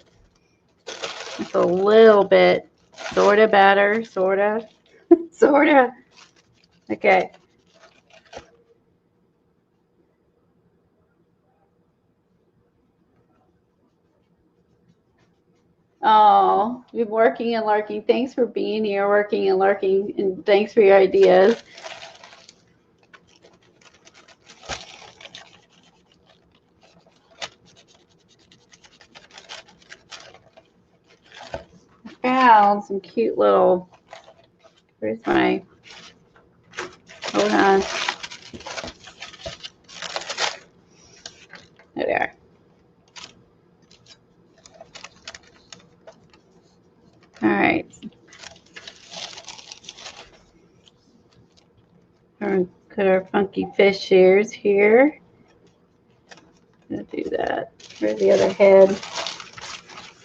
It's a little bit, sort of better, sort of, sort of. Okay. Oh, you're working and lurking. Thanks for being here, working and lurking, and thanks for your ideas. found some cute little, where's my, hold on. There they are. All right. We're going to put our funky fish ears here. I'm going to do that. Where's the other head?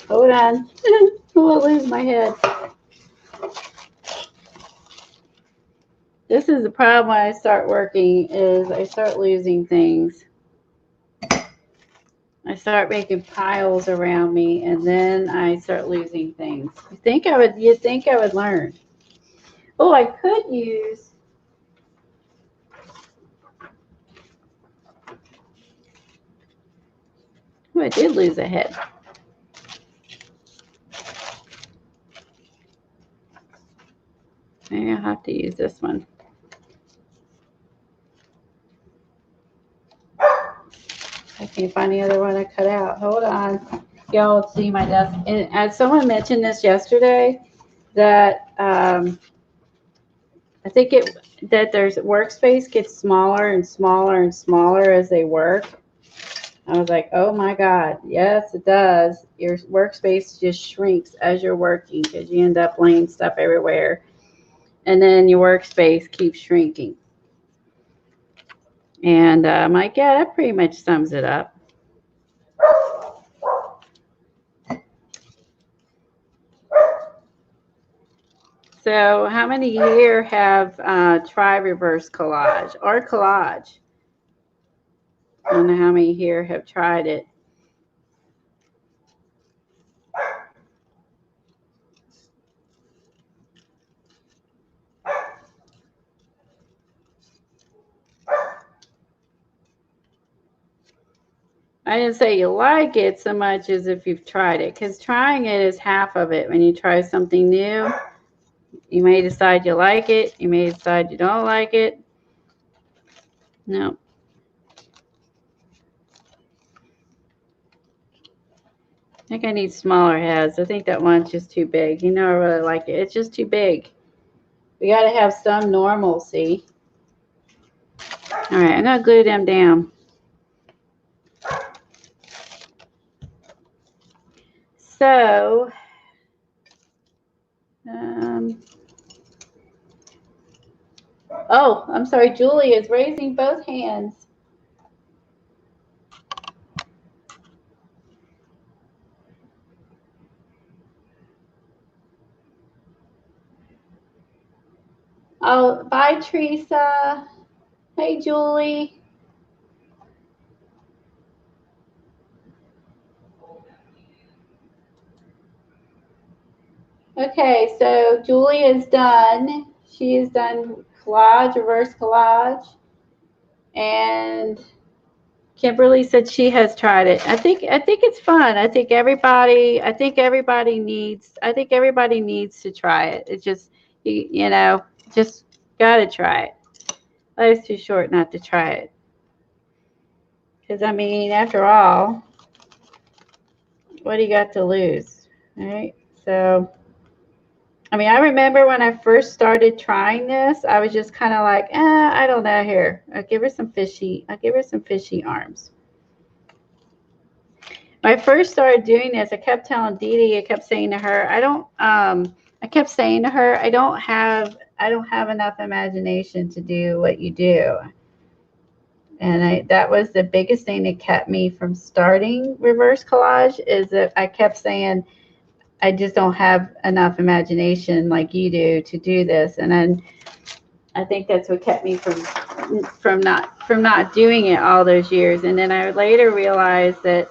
Hold on. I'll lose my head. This is the problem when I start working, is I start losing things. I start making piles around me, and then I start losing things. You'd think I would learn. Oh, I could use, oh, I did lose a head. Maybe I'll have to use this one. I can't find the other one I cut out. Hold on. Y'all see my desk. And as someone mentioned this yesterday, that I think that their workspace gets smaller and smaller and smaller as they work. I was like, oh my God, yes, it does. Your workspace just shrinks as you're working because you end up laying stuff everywhere. And then your workspace keeps shrinking. And I'm like, yeah, that pretty much sums it up. So how many here have tried reverse collage or collage? I don't know how many here have tried it. I didn't say you like it so much as if you've tried it, because trying it is half of it. When you try something new, you may decide you like it. You may decide you don't like it. No. I think I need smaller heads. I think that one's just too big. You know, I really like it. It's just too big. We got to have some normalcy. All right, I'm going to glue them down. So, oh, I'm sorry, Julie is raising both hands. Oh, bye, Teresa. Hey, Julie. Okay, so Julie is done. She has done collage, reverse collage. And Kimberly said she has tried it. I think it's fun. I think everybody needs to try it. It's just you know, just gotta try it. Life's too short not to try it. Because I mean, after all, what do you got to lose? All right. So I mean, I remember when I first started trying this, I was just kind of like, I don't know. Here, I'll give her some fishy arms. When I first started doing this, I kept telling Dee Dee, I kept saying to her, I don't have enough imagination to do what you do. And that was the biggest thing that kept me from starting reverse collage, is that I kept saying, I just don't have enough imagination like you do to do this. And then I think that's what kept me from not doing it all those years. And then I later realized that,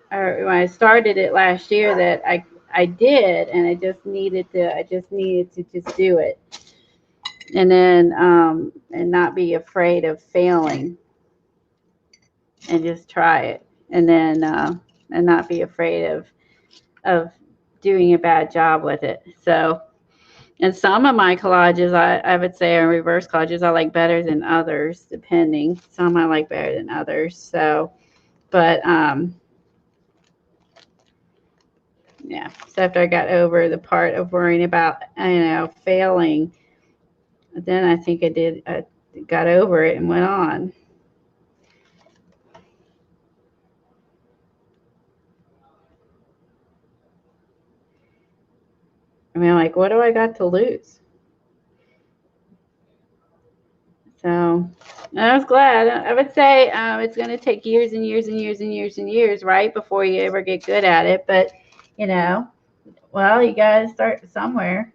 or when I started it last year, that I did, and I just needed to just do it. And then and not be afraid of failing, and just try it. And then and not be afraid of doing a bad job with it. So, and some of my collages, I would say, are reverse collages, I like better than others, depending. Some I like better than others. So, but Yeah. So after I got over the part of worrying about, failing, then I think I got over it and went on. I mean, like, what do I got to lose? So I was glad. I would say it's going to take years and years and years and years and years, right, before you ever get good at it. But, well, you got to start somewhere.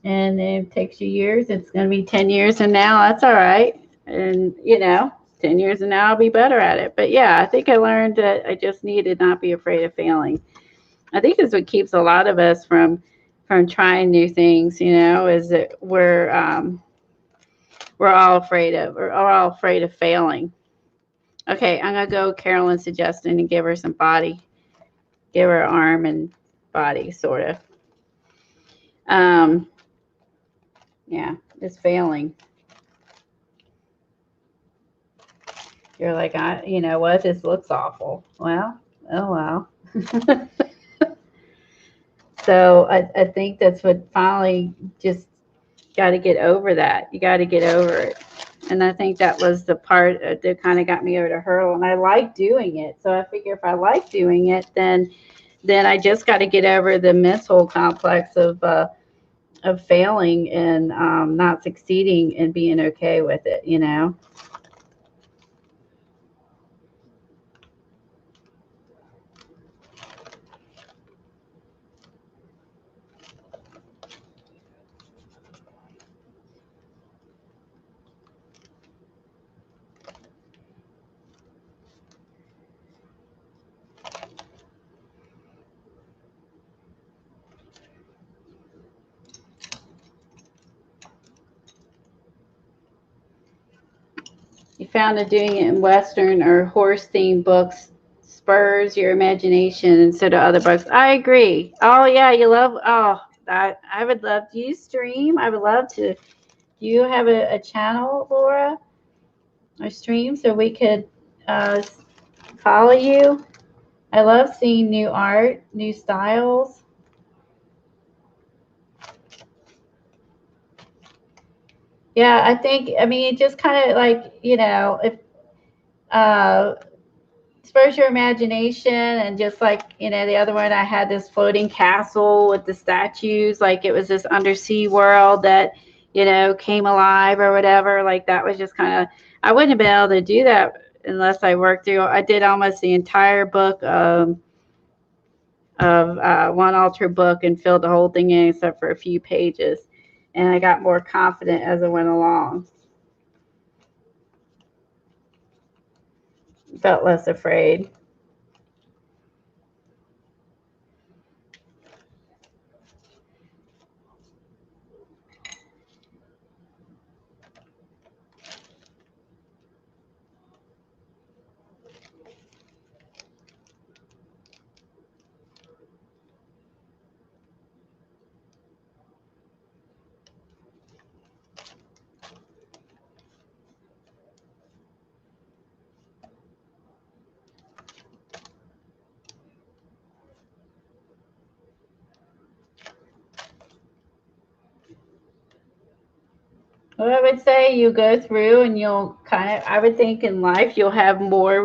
And it takes you years. It's going to be 10 years from now. That's all right. And, 10 years from now, I'll be better at it. But yeah, I think I learned that I just need to not be afraid of failing. I think that's what keeps a lot of us from trying new things, is that we're all afraid of, failing. Okay, I'm going to go Carolyn's suggestion and give her some body, give her arm and body, sort of. Yeah, it's failing. You're like, you know what? This looks awful. Well, oh well. So I think that's what finally just got to get over that. You got to get over it. And I think that was the part that kind of got me over the hurdle. And I like doing it. So I figure if I like doing it, then I just got to get over the mental complex of failing and not succeeding and being okay with it, You found that doing it in Western or horse-themed books spurs your imagination instead of other books. I agree. Oh, yeah, you love, I would love, do you stream? I would love to. Do you have a channel, Laura, or stream so we could follow you? I love seeing new art, new styles. Yeah, I mean, it just kind of like, if spurs your imagination, and just like, the other one, I had this floating castle with the statues, like it was this undersea world that, came alive or whatever. Like that was just kind of, I wouldn't have been able to do that unless I worked through, I did almost the entire book of one altar book and filled the whole thing in except for a few pages. And I got more confident as I went along. Felt less afraid. Well, I would say you go through and you'll kind of, I would think in life you'll have more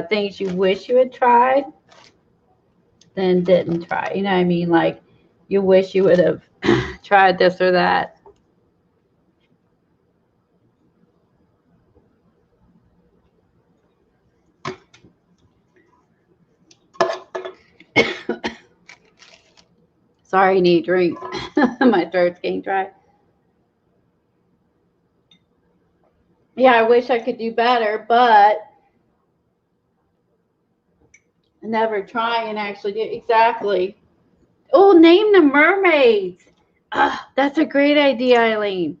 things you wish you had tried than didn't try. You know what I mean? Like you wish you would have tried this or that. Sorry, need a drink. My throat's getting dry. Yeah, I wish I could do better, but never try and actually do exactly. Oh, name the mermaids. That's a great idea, Eileen.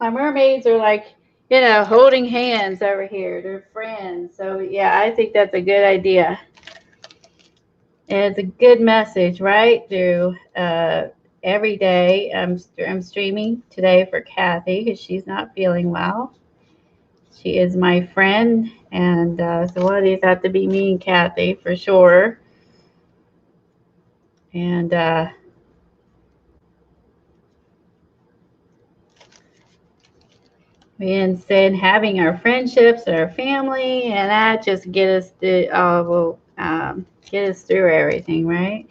My mermaids are like, holding hands over here. They're friends. So yeah, I think that's a good idea. And it's a good message, right? Through every day. I'm streaming today for Kathy because she's not feeling well. She is my friend, and so one of these have to be me and Kathy for sure. And and then having our friendships and our family, and that just get us to will get us through everything, right?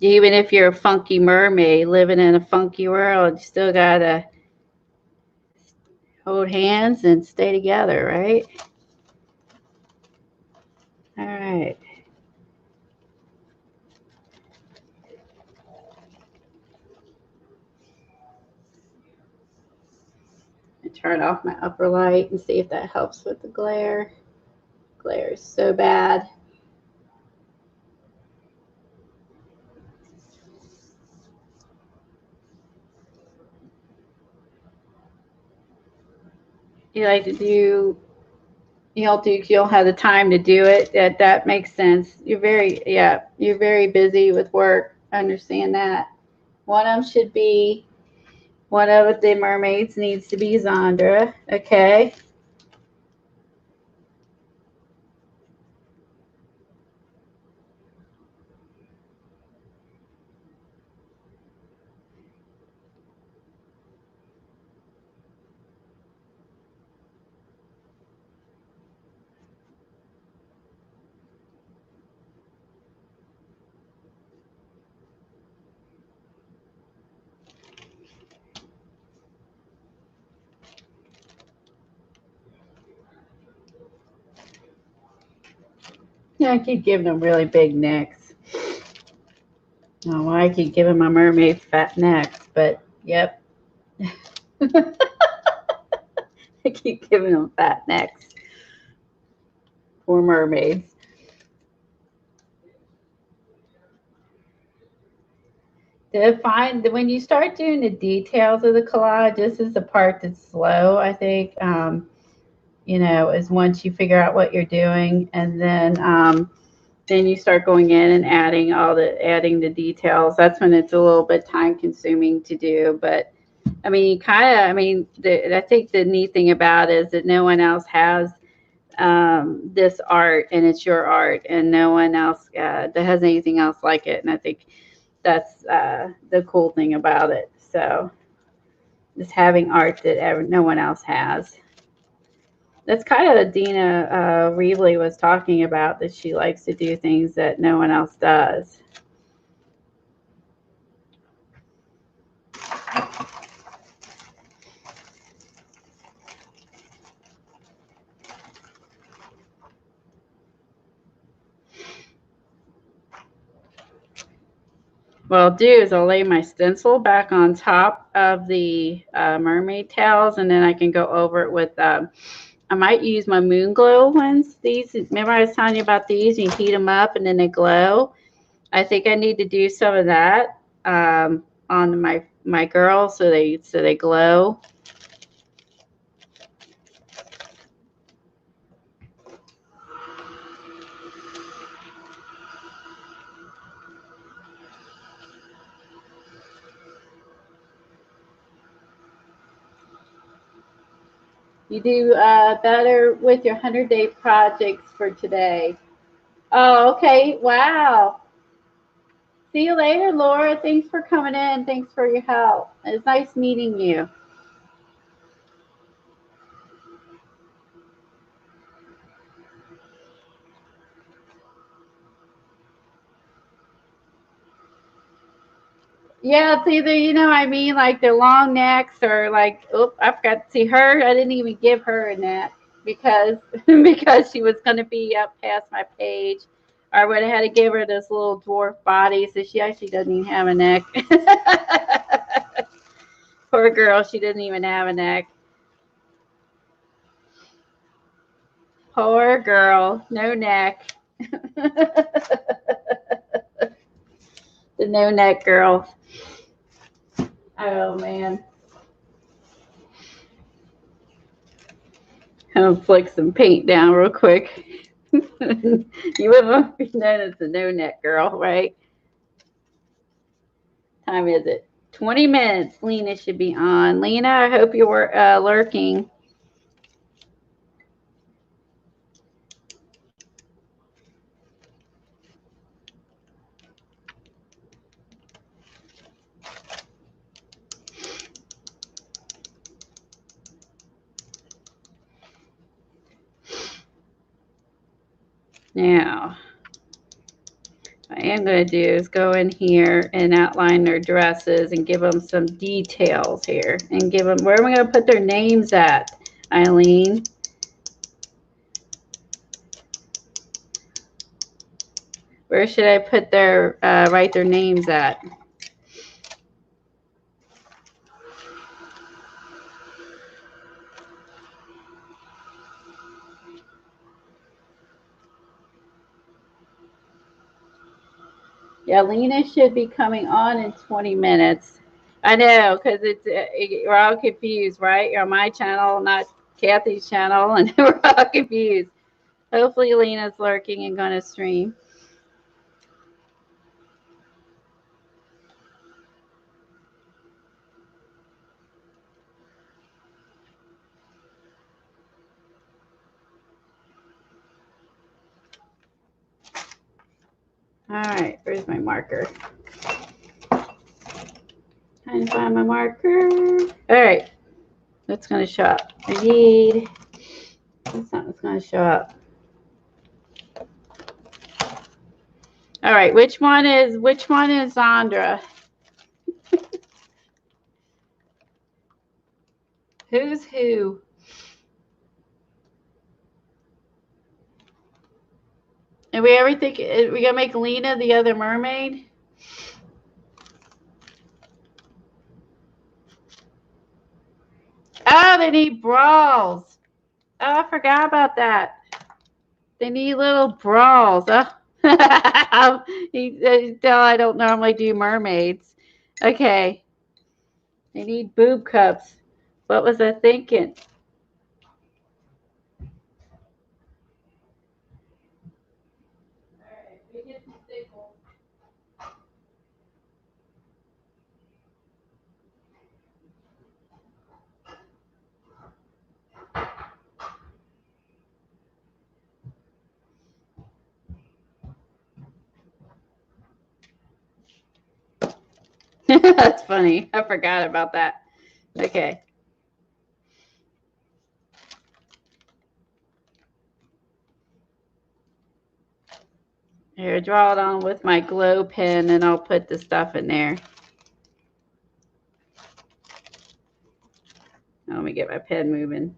Even if you're a funky mermaid living in a funky world, you still gotta hold hands and stay together, right? All right. I turn off my upper light and see if that helps with the glare. Glare is so bad. You like to do you don't have the time to do it. That makes sense. You're very busy with work. I understand that. One of them should be one of the mermaids needs to be Zandra. Okay. Yeah, I keep giving them really big necks. Oh, I keep giving my mermaid fat necks, but yep. I keep giving them fat necks. Poor mermaids. To find when you start doing the details of the collage, this is the part that's slow, I think. Is once you figure out what you're doing, and then you start going in and adding the details. That's when it's a little bit time consuming to do. But I mean, I think the neat thing about it is that no one else has this art, and it's your art, and no one else that has anything else like it. And I think that's the cool thing about it. So just having art that no one else has. That's kind of what Dina Reevely was talking about, that she likes to do things that no one else does. What I'll do is I'll lay my stencil back on top of the mermaid tails, and then I can go over it with, I might use my moon glow ones. These, remember I was telling you about these? You heat them up and then they glow. I think I need to do some of that on my girls so they glow. You do better with your 100-day projects for today. Oh, okay. Wow. See you later, Laura. Thanks for coming in. Thanks for your help. It's nice meeting you. Yeah, it's either, like the long necks, or like, oh, I forgot to see her. I didn't even give her a neck because because she was going to be up past my page. Or I would have had to give her this little dwarf body, so she actually doesn't even have a neck. Poor girl, she didn't even have a neck. Poor girl, no neck. The no neck girl. Oh man. I'm gonna flick some paint down real quick. You wouldn't be known as the no neck girl, right? Time is it? 20 minutes. Lena should be on. Lena, I hope you're lurking. Now, what I am going to do is go in here and outline their dresses and give them some details here. And give them, where am I going to put their names at, Eileen? Where should I put their, write their names at? Yeah, Lena should be coming on in 20 minutes. I know, because we're all confused, right? You're on my channel, not Kathy's channel, and we're all confused. Hopefully Lena's lurking and going to stream. All right, where's my marker? Trying to find my marker. All right, that's going to show up. I need something's going to show up. All right, which one is Zandra? Who's who? And we ever think we gonna make Lena the other mermaid? Oh, they need brawls. Oh, I forgot about that. They need little brawls. Oh. I don't normally do mermaids. Okay. They need boob cups. What was I thinking? That's funny. I forgot about that. Okay. Here, draw it on with my glow pen and I'll put the stuff in there. Let me get my pen moving.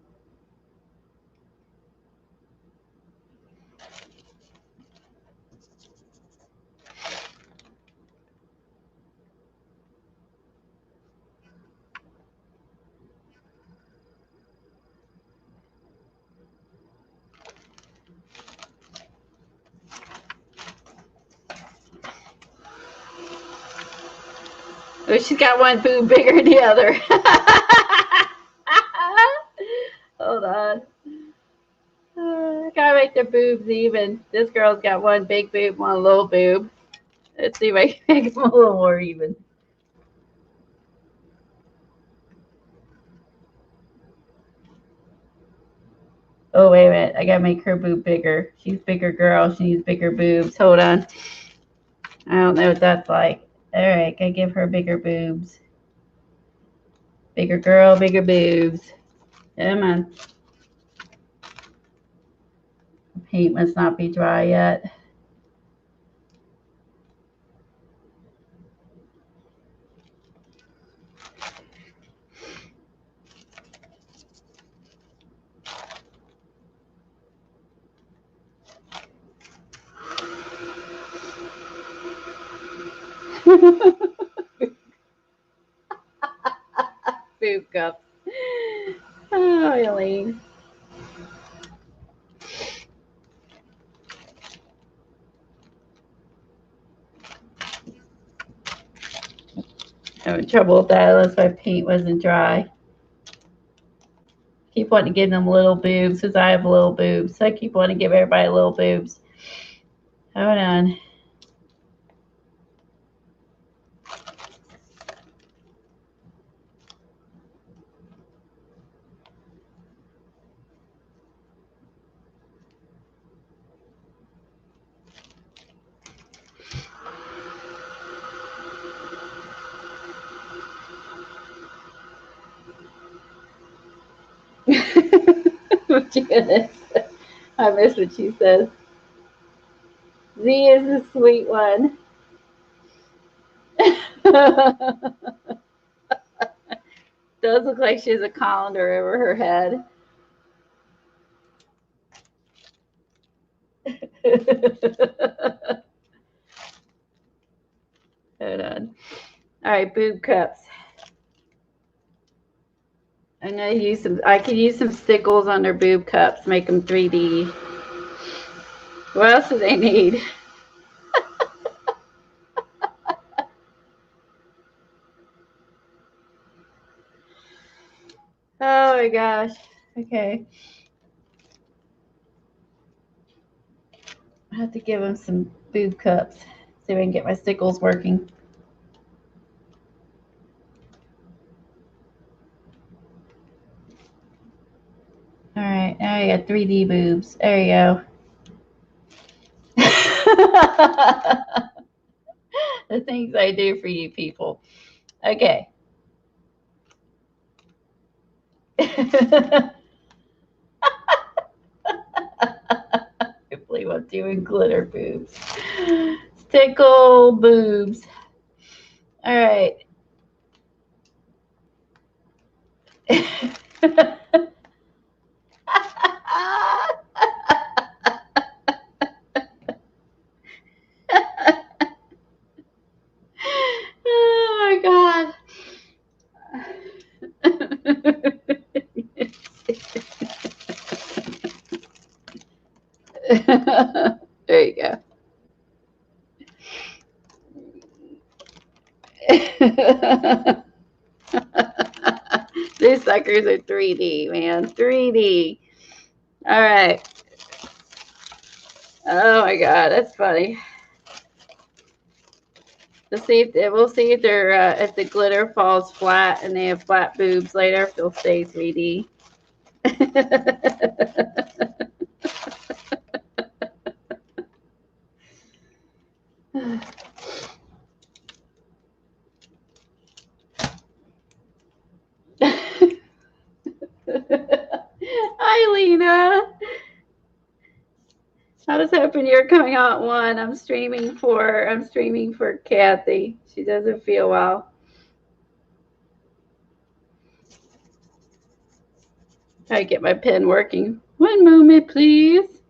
Oh, she's got one boob bigger than the other. Hold on. I gotta make their boobs even. This girl's got one big boob, one little boob. Let's see if I can make them a little more even. Oh, wait a minute. I gotta make her boob bigger. She's a bigger girl. She needs bigger boobs. Hold on. I don't know what that's like. All right, gotta give her bigger boobs. Bigger girl, bigger boobs. Come on. The paint must not be dry yet. Boob cups. Oh, Eileen. Having trouble with that unless my paint wasn't dry. Keep wanting to give them little boobs because I have little boobs. So I keep wanting to give everybody little boobs. Hold on. What you gonna say? I miss what she says. Z is the sweet one. Does look like she has a colander over her head. Hold on. All right, boob cups. I'm gonna use some. I could use some stickles on their boob cups. Make them 3D. What else do they need? Oh my gosh. Okay. I have to give them some boob cups. See if I can get my stickles working. All right, now I got 3D boobs. There you go. The things I do for you people. Okay. I believe I'm doing glitter boobs. Stickle boobs. All right. Oh my God. There you go. These suckers are 3D, man. 3D. All right. Oh my God, that's funny. We'll see if they're if the glitter falls flat and they have flat boobs later, if they'll stay 3D. Hi, Lena. I was hoping you're coming out one. I'm streaming for Kathy. She doesn't feel well. Try to get my pen working. One moment, please.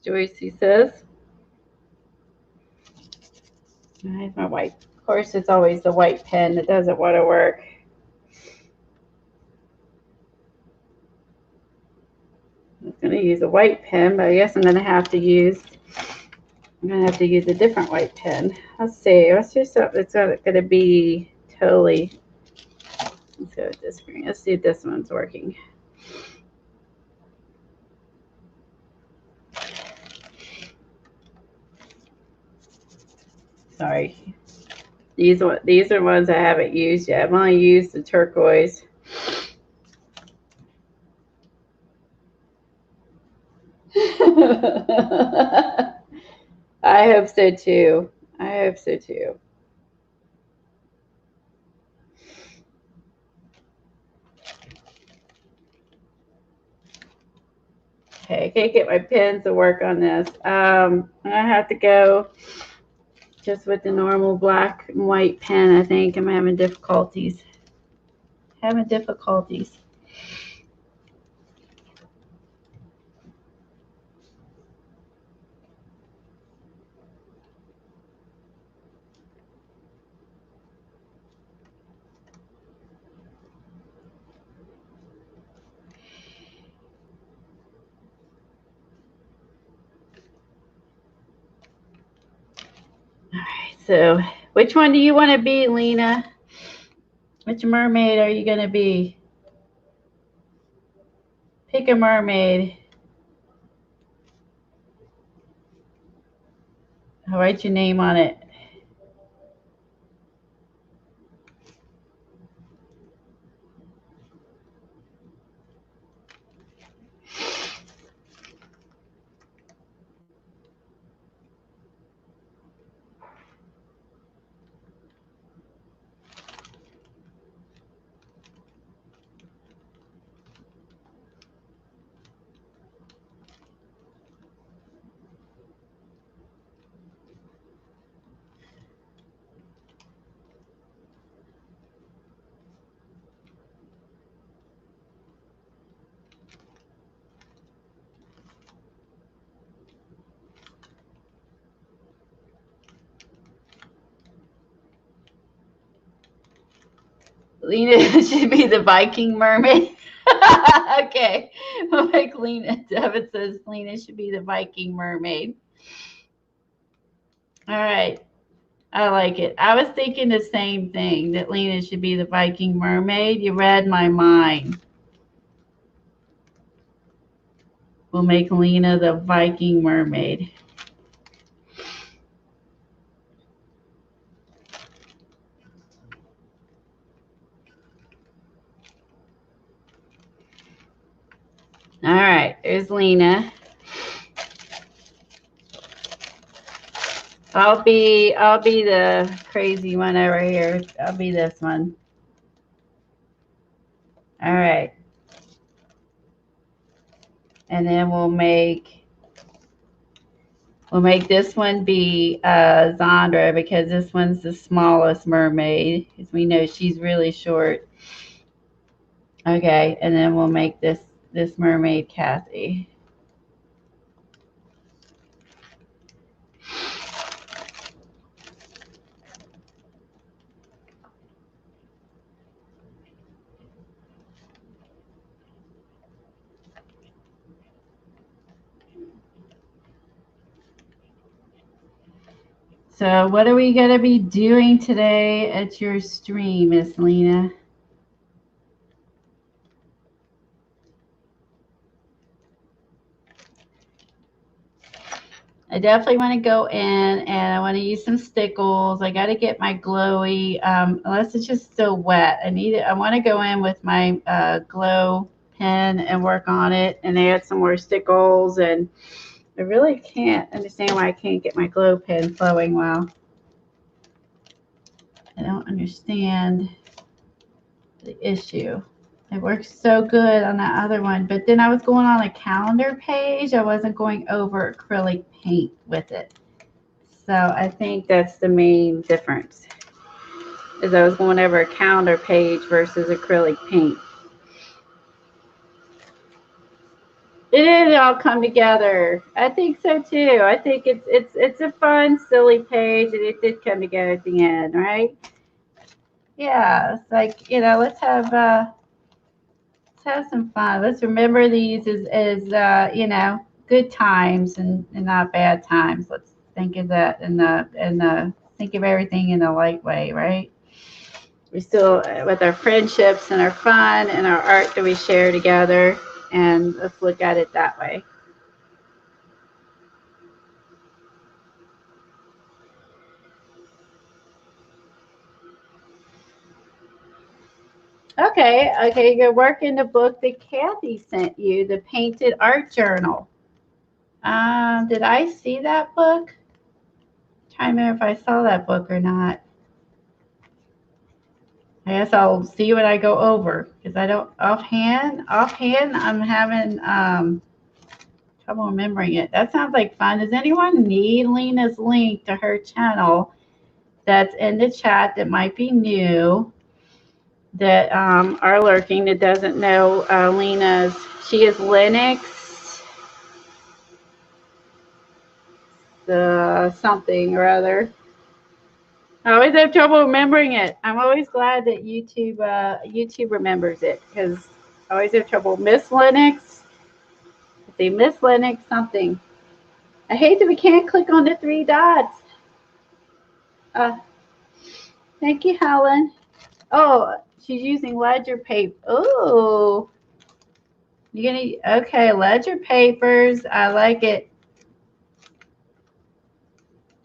Joycey says. Here's my white. Of course, it's always the white pen that doesn't want to work. I was going to use a white pen, but I guess I'm going to have to use a different white pen. Let's see. Let's do something that's going to be totally. Let's go with this screen. Let's see if this one's working. Sorry. These are ones I haven't used yet. I've only used the turquoise. I hope so too. I hope so too. Okay, I can't get my pens to work on this. I have to go just with the normal black and white pen. I think I'm having difficulties. All right, so which one do you want to be, Lena? Which mermaid are you going to be? Pick a mermaid. I'll write your name on it. Lena should be the Viking mermaid. Okay. We'll make Lena. Devin says Lena should be the Viking mermaid. All right. I like it. I was thinking the same thing, that Lena should be the Viking mermaid. You read my mind. We'll make Lena the Viking mermaid. All right, there's Lena. I'll be the crazy one over here. I'll be this one. All right. And then we'll make this one be Zandra, because this one's the smallest mermaid, because we know she's really short. Okay, and then we'll make this mermaid Kathy. So what are we going to be doing today at your stream, Miss Lena? I definitely want to go in and I want to use some stickles. I got to get my glowy, unless it's just still wet. I want to go in with my glow pen and work on it and add some more stickles. And I really can't understand why I can't get my glow pen flowing well. I don't understand the issue. It works so good on that other one, but then I was going on a calendar page. I wasn't going over acrylic paint with it. So I think that's the main difference, is I was going over a calendar page versus acrylic paint. It did all come together. I think so too. I think it's a fun, silly page, and it did come together at the end, right? Yeah, it's like, let's have some fun. Let's remember these as good times and not bad times. Let's think of that and think of everything in a light way, right? We still, with our friendships and our fun and our art that we share together, and let's look at it that way. Okay, you're working the book that Kathy sent you, the Painted Art Journal. Did I see that book? I'm trying to remember if I saw that book or not. I guess I'll see when I go over, because I don't offhand I'm having trouble remembering it. That sounds like fun. Does anyone need Lena's link to her channel that's in the chat that might be new, that are lurking, that doesn't know Lena's? She is Linux something or other. I always have trouble remembering it. I'm always glad that YouTube remembers it, because I always have trouble. Miss Linux. Let's see, Miss Linux something. I hate that we can't click on the 3 dots. Thank you, Helen. Oh, she's using ledger paper. Oh, okay, ledger papers. I like it.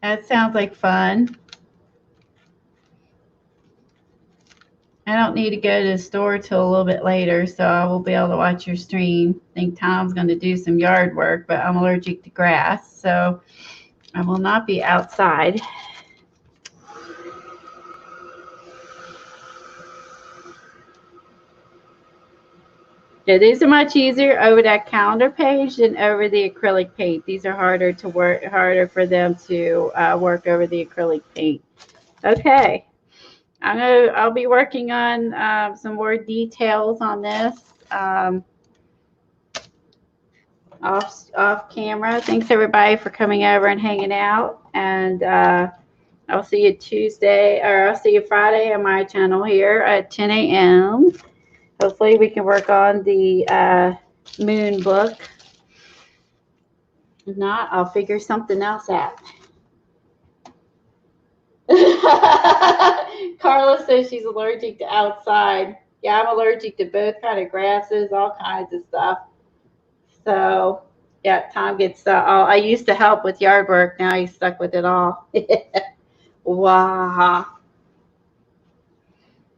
That sounds like fun. I don't need to go to the store till a little bit later, so I will be able to watch your stream. I think Tom's going to do some yard work, but I'm allergic to grass, so I will not be outside. Yeah, these are much easier over that calendar page than over the acrylic paint. These are harder for them to work over the acrylic paint. Okay. I'll be working on some more details on this off camera. Thanks everybody for coming over and hanging out, and I'll see you Tuesday, or I'll see you Friday on my channel here at 10 a.m. Hopefully we can work on the moon book. If not, I'll figure something else out. Carla says she's allergic to outside. Yeah, I'm allergic to both kind of grasses, all kinds of stuff. So, yeah, Tom gets. I used to help with yard work. Now he's stuck with it all. Wow.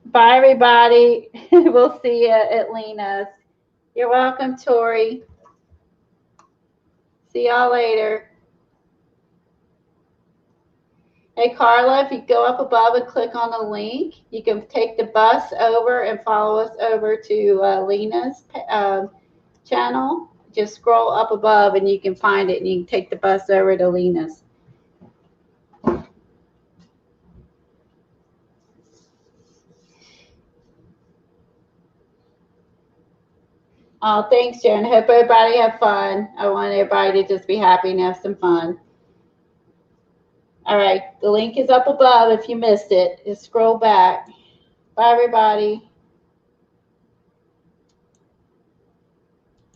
Bye, everybody. We'll see you at Lena's. You're welcome, Tori. See y'all later. Hey, Carla, if you go up above and click on the link, you can take the bus over and follow us over to Lena's channel. Just scroll up above and you can find it, and you can take the bus over to Lena's. Oh, thanks, Jen. Hope everybody have fun. I want everybody to just be happy and have some fun. All right, the link is up above if you missed it. Just scroll back. Bye, everybody.